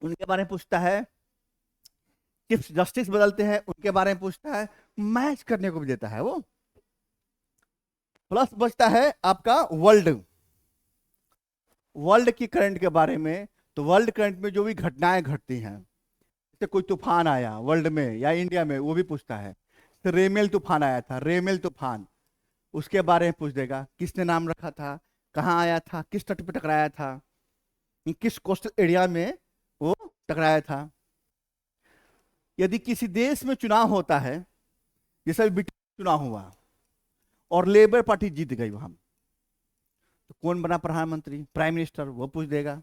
उनके बारे में पूछता है। चीफ जस्टिस बदलते हैं, उनके बारे में पूछता है। मैच करने को भी देता है वो। प्लस बचता है आपका वर्ल्ड, वर्ल्ड की करंट के बारे में। तो वर्ल्ड करंट में जो भी घटनाएं घटती हैं, जैसे कोई तूफान आया वर्ल्ड में या इंडिया में, वो भी पूछता है। तो रेमेल तूफान आया था, रेमेल तूफान, उसके बारे में पूछ देगा। किसने नाम रखा था, कहाँ आया था, किस तट पर टकराया था, किस कोस्टल एरिया में वो टकराया था। यदि किसी देश में चुनाव होता है, जैसे ब्रिटेन चुनाव हुआ और लेबर पार्टी जीत गई वहां, तो कौन बना प्रधानमंत्री, प्राइम मिनिस्टर, वो पूछ देगा।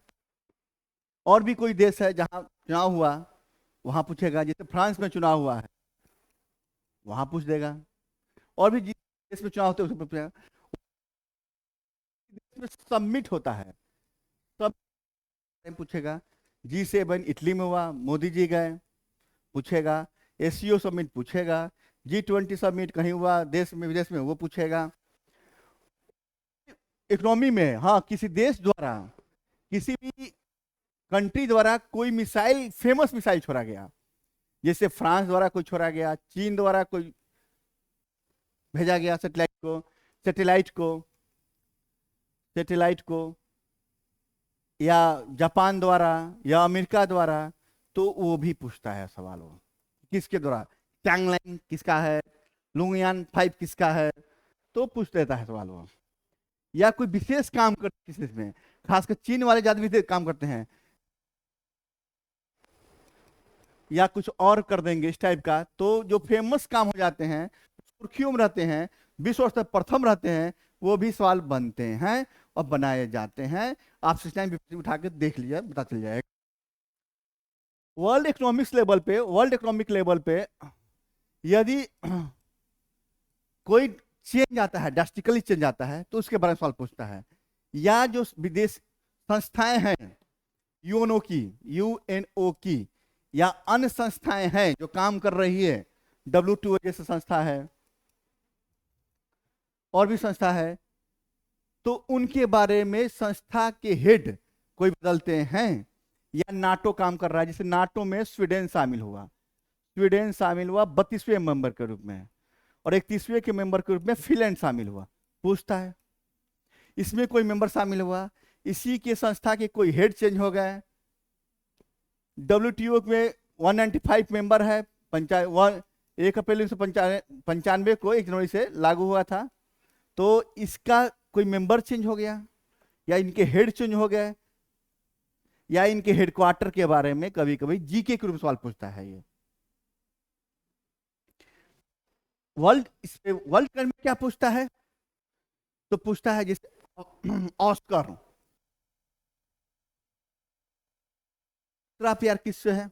और भी कोई देश है जहां चुनाव हुआ, वहां पूछेगा। जैसे फ्रांस में चुनाव हुआ है, वहां पूछ देगा। और भी जिस देश में चुनाव होते हैं उसमें पूछेगा। देश में सबमिट होता है, सब पूछेगा। G7 इटली में हुआ, मोदी जी गए, पूछेगा। SCO समिट पूछेगा। G20 समिट कहीं हुआ देश में विदेश में, वो पूछेगा। इकोनॉमी में, हाँ, किसी देश द्वारा, किसी भी कंट्री द्वारा कोई मिसाइल, फेमस मिसाइल छोड़ा गया, जैसे फ्रांस द्वारा कोई छोड़ा गया, चीन द्वारा कोई भेजा गया सैटेलाइट को, या जापान द्वारा या अमेरिका द्वारा, तो वो भी पूछता है सवाल। वो किसके द्वारा, चैंगलाइन किसका है, लुंगयान 5 किसका है, तो पूछ देता है सवाल वो। या कोई विशेष काम करते किसी में, खासकर चीन वाले ज्यादा विशेष काम करते हैं, या कुछ और कर देंगे इस टाइप का, तो जो फेमस काम हो जाते हैं, सुर्खियों में रहते हैं, विश्व स्तर प्रथम रहते हैं, वो भी सवाल बनते हैं और बनाए जाते हैं। आप सिस्टम उठा के देख लीजिए, पता चल जाएगा। वर्ल्ड इकोनॉमिक लेवल पे यदि कोई चेंज आता है, ड्रास्टिकली चेंज आता है, तो उसके बारे में सवाल पूछता है। या जो विदेश संस्थाएं हैं, यूएनओ की, या अन्य संस्थाएं हैं जो काम कर रही है, WTO जैसे संस्था है, और भी संस्था है, तो उनके बारे में संस्था के हेड कोई बदलते हैं। या नाटो काम कर रहा है, जैसे नाटो में स्वीडन शामिल हुआ 32वें मेंबर के रूप में, और 31वें के मेंबर के रूप में फिनलैंड शामिल हुआ, पूछता है। इसमें कोई मेंबर शामिल हुआ, इसी के संस्था के कोई हेड चेंज हो गए। WTO में 195 मेंबर है, 1 अप्रैल 1995 को 1 जनवरी से लागू हुआ था, तो इसका कोई मेंबर चेंज हो गया, या इनके हेड चेंज हो गए, या इनके हेडक्वार्टर के बारे में कभी कभी जीके के रूप में सवाल पूछता है। ये वर्ल्ड में क्या पूछता है, तो पूछता है जैसे ऑस्कर, आप यार किससे है,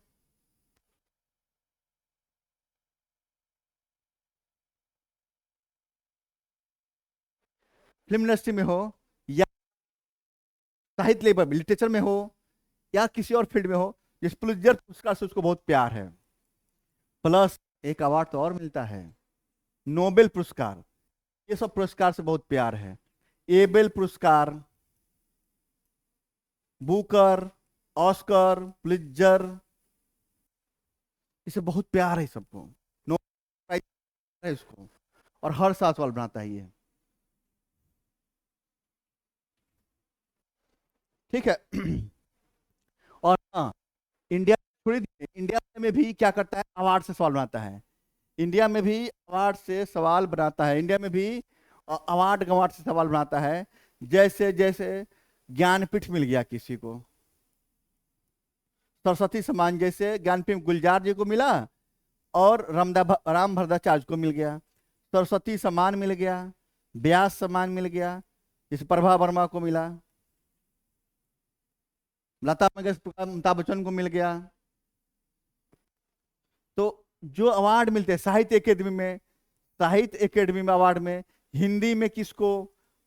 फिल्म इंडस्ट्री में हो, या साहित्य लेवल लिटरेचर में हो, या किसी और फील्ड में हो, जिस पुलित्जर पुरस्कार से उसको बहुत प्यार है। प्लस एक अवार्ड तो और मिलता है, नोबेल पुरस्कार, ये सब पुरस्कार से बहुत प्यार है। एबेल पुरस्कार, बुकर, ऑस्कर, पुलित्जर, इसे बहुत प्यार है सबको, नोबेल प्राइज है इसको, और हर साल सवाल बनाता है ये। ठीक है। और हाँ, इंडिया थोड़ी, इंडिया में भी क्या करता है, अवार्ड से सवाल बनाता है। इंडिया में भी अवार्ड से सवाल बनाता है, इंडिया में भी अवार्ड से सवाल बनाता है। जैसे जैसे ज्ञानपीठ मिल गया किसी को, सरस्वती सम्मान जैसे ज्ञानपीठ गुलजार जी को मिला और राम भरदाचार्य को मिल गया, सरस्वती सम्मान मिल गया, व्यास सम्मान मिल गया, जैसे प्रभा वर्मा को मिला, लता मंगेशकर अमिताभ बच्चन को मिल गया। तो जो अवार्ड मिलते हैं साहित्य एकेडमी में अवार्ड में, हिंदी में किसको,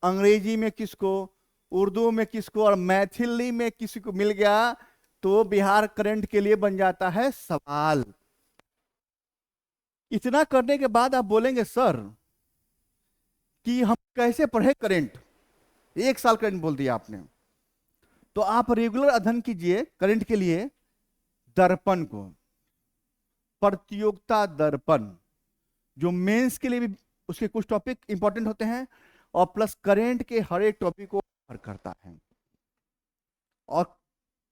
अंग्रेजी में किसको, उर्दू में किसको और मैथिली में किसी को मिल गया, तो बिहार करंट के लिए बन जाता है सवाल। इतना करने के बाद आप बोलेंगे सर कि हम कैसे पढ़े करंट, 1 साल करंट बोल दिया आपने। तो आप रेगुलर अध्ययन कीजिए करंट के लिए दर्पण को, प्रतियोगिता दर्पण, जो मेंस के लिए भी उसके कुछ टॉपिक इंपॉर्टेंट होते हैं और प्लस करंट के हर एक टॉपिक को कवर करता है। और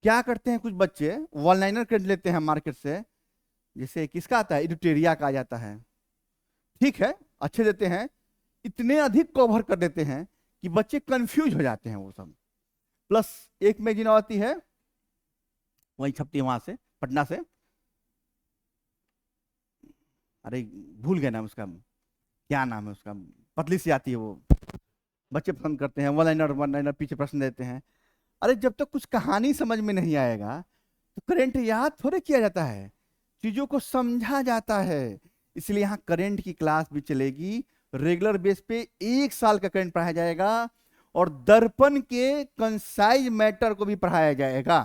क्या करते हैं कुछ बच्चे, वन लाइनर करंट लेते हैं मार्केट से, जैसे किसका आता है, एडिटोरिया का आ जाता है, ठीक है अच्छे देते हैं, इतने अधिक कवर कर देते हैं कि बच्चे कंफ्यूज हो जाते हैं वो सब। प्लस एक मैगजीन आती है वही छपती है वहां से, पटना से, अरे भूल गए नाम उसका, क्या नाम है उसका, पतली सी आती है वो, बच्चे पसंद करते हैं, वन लाइनर पीछे प्रश्न देते हैं। अरे जब तक कुछ कहानी समझ में नहीं आएगा तो करंट याद थोड़े किया जाता है, चीजों को समझा जाता है। इसलिए यहाँ करंट की क्लास भी चलेगी, रेगुलर बेस पे 1 साल का करंट पढ़ाया जाएगा और दर्पण के कंसाइज मैटर को भी पढ़ाया जाएगा।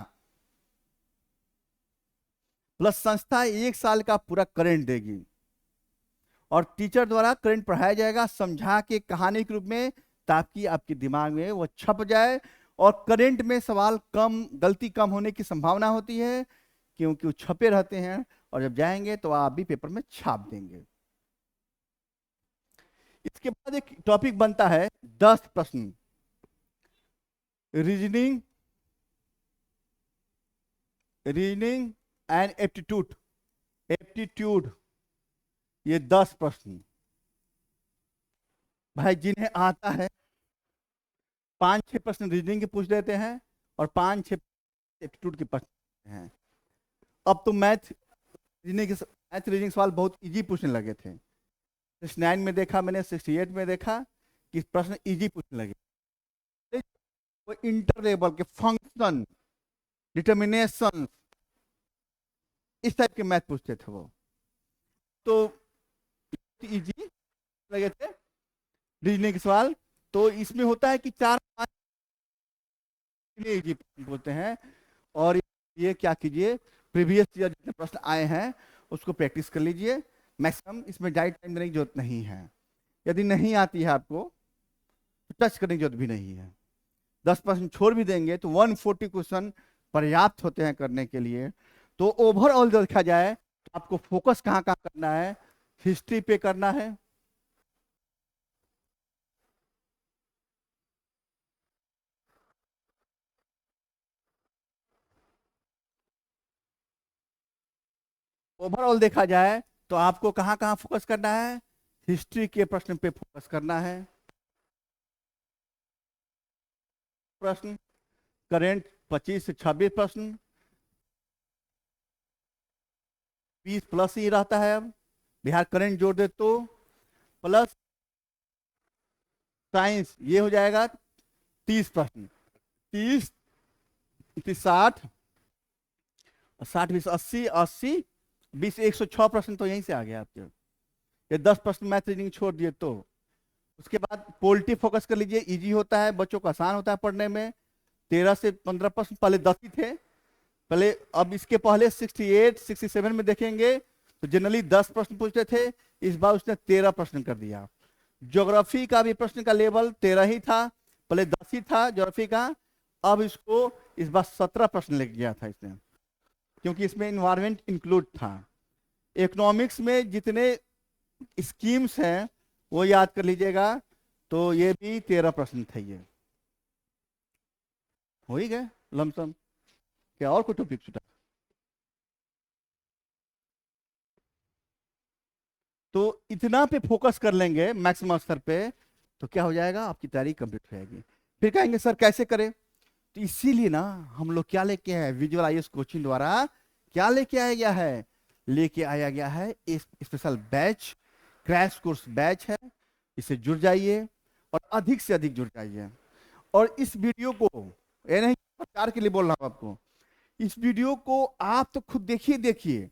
प्लस संस्था 1 साल का पूरा करंट देगी और टीचर द्वारा करंट पढ़ाया जाएगा समझा के कहानी के रूप में, ताकि आपके दिमाग में वो छप जाए। और करंट में सवाल कम, गलती कम होने की संभावना होती है क्योंकि वो छपे रहते हैं और जब जाएंगे तो आप भी पेपर में छाप देंगे। इसके बाद एक टॉपिक बनता है 10 प्रश्न, रीजनिंग एंड एप्टीट्यूड, ये 10 प्रश्न भाई जिन्हें आता है 5-6 प्रश्न रीजनिंग के पूछ देते हैं और 5-6 एप्टीट्यूड के प्रश्न हैं। अब तो मैथ रीजनिंग सवाल बहुत इजी पूछने लगे थे, 69 में देखा मैंने, 68 में देखा कि प्रश्न इजी पूछने लगे। वो इंटर लेवल के फंक्शन, डिटर्मिनेशन, इस टाइप के मैथ पूछते थे वो, तो इजी लगे थे रीजनिंग के सवाल। तो इसमें होता है कि 4-5 इजी बोलते हैं। और ये क्या कीजिए, प्रीवियस ईयर जितने प्रश्न आए हैं उसको प्रैक्टिस कर लीजिए, मैक्सिमम इसमें डाइट टाइम देने की जरूरत नहीं है। यदि नहीं आती है आपको तो टच करने की जरूरत भी नहीं है, 10% छोड़ भी देंगे तो 140 क्वेश्चन पर्याप्त होते हैं करने के लिए। तो ओवरऑल देखा जाए तो आपको फोकस कहाँ कहाँ करना है, हिस्ट्री पे करना है, ओवरऑल देखा जाए तो आपको कहाँ कहाँ फोकस करना है, हिस्ट्री के प्रश्न पे फोकस करना है, प्रश्न करेंट 25 से 26 प्रश्न, 20 प्लस ही रहता है। अब बिहार करंट जोड़ दे तो प्लस साइंस, ये हो जाएगा 30 प्रश्न, 30 60, 60 20 80, 80 20 106 प्रश्न तो यहीं से आ गया आपके। ये 10 प्रश्न मैथ रीजनिंग छोड़ दिए तो उसके बाद पोलिटी फोकस कर लीजिए, इजी होता है, बच्चों को आसान होता है पढ़ने में। 13 से 15 प्रश्न, पहले 10 ही थे पहले, अब इसके पहले 68 67 में देखेंगे तो जनरली 10 प्रश्न पूछते थे, इस बार उसने 13 प्रश्न कर दिया। ज्योग्राफी का भी प्रश्न का लेवल 13 ही था, पहले 10 ही था ज्योग्राफी का, अब इसको इस बार 17 प्रश्न लेके गया था इसने, क्योंकि इसमें इन्वायरमेंट इंक्लूड था। इकोनॉमिक्स में जितने स्कीम्स हैं वो याद कर लीजिएगा, तो ये भी 13 प्रश्न थे, ये हो ही गए लमसम। क्या और कोई टॉपिक छूटा? तो इतना पे फोकस कर लेंगे मैक्सिमम स्तर पे तो क्या हो जाएगा, आपकी तैयारी कंप्लीट हो जाएगी। फिर कहेंगे सर कैसे करें, तो तो इसीलिए ना हम लोग क्या लेके आए, विजुअल आईएएस कोचिंग द्वारा क्या लेके आया गया है, लेके आया गया है एक special batch, crash course batch है। इससे जुड़ जाइए और अधिक से अधिक जुड़ जाइए। और इस वीडियो को, ये नहीं प्रचार के लिए बोल रहा हूं आपको, इस वीडियो को आप तो खुद देखिए,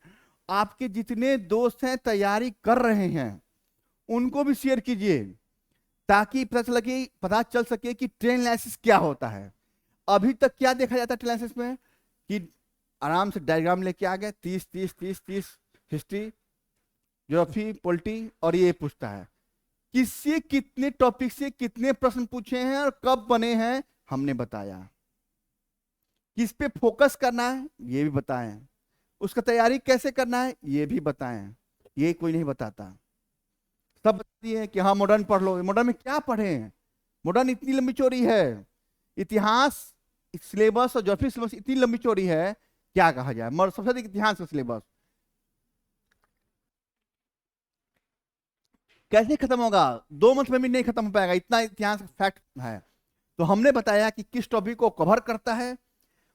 आपके जितने दोस्त हैं तैयारी कर रहे हैं उनको भी शेयर कीजिए, ताकि पता चल सके कि ट्रेन एनालिसिस क्या होता है। अभी तक क्या देखा जाता है ट्रेन एनालिसिस में, कि आराम से डायग्राम लेके आ गए, 30 हिस्ट्री, ज्योग्राफी, पॉलिटी, और ये पूछता है किससे कितने टॉपिक से कितने प्रश्न पूछे हैं और कब बने हैं, हमने बताया। किस पे फोकस करना है ये भी बताएं, उसका तैयारी कैसे करना है ये भी बताएं। ये कोई नहीं बताता, सब बताती है कि हाँ मॉडर्न पढ़ लो। मॉडर्न में क्या पढ़े, मॉडर्न इतनी लंबी चौड़ी है, इतिहास सिलेबस और ज्योग्राफी सिलेबस इतनी लंबी चौड़ी है, क्या कहा जाए। सबसे अधिक इतिहास का सिलेबस कैसे खत्म होगा, 2 मंथ में भी नहीं खत्म हो पाएगा, इतना इतिहास फैक्ट है। तो हमने बताया कि किस टॉपिक को कवर करता है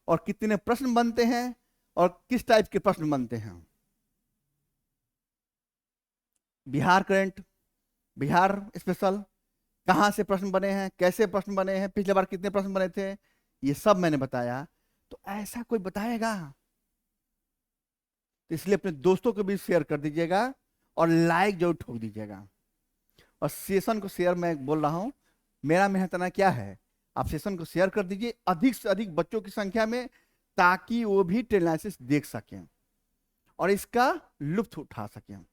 और कितने प्रश्न बनते हैं और किस टाइप के प्रश्न बनते हैं। बिहार करंट, बिहार स्पेशल, कहां से प्रश्न बने हैं, कैसे प्रश्न बने हैं, पिछले बार कितने प्रश्न बने थे, ये सब मैंने बताया। तो ऐसा कोई बताएगा, तो इसलिए अपने दोस्तों को भी शेयर कर दीजिएगा और लाइक जरूर ठोक दीजिएगा। और सेशन को शेयर, मैं बोल रहा हूं, मेरा मेहनतना क्या है, आप सेशन को शेयर कर दीजिए अधिक से अधिक बच्चों की संख्या में, ताकि वो भी ट्रेन एनालिसिस देख सकें और इसका लुत्फ उठा सकें।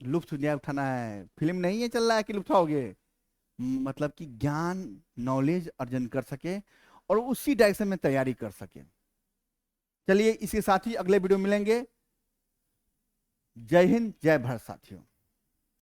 लुत्फ उठाना है, फिल्म नहीं है चल रहा है कि लुत्फ उठाओगे, मतलब कि ज्ञान नॉलेज अर्जन कर सके और उसी डायरेक्शन में तैयारी कर सके। चलिए इसके साथ ही अगले वीडियो मिलेंगे। जय हिंद, जय भारत साथियों।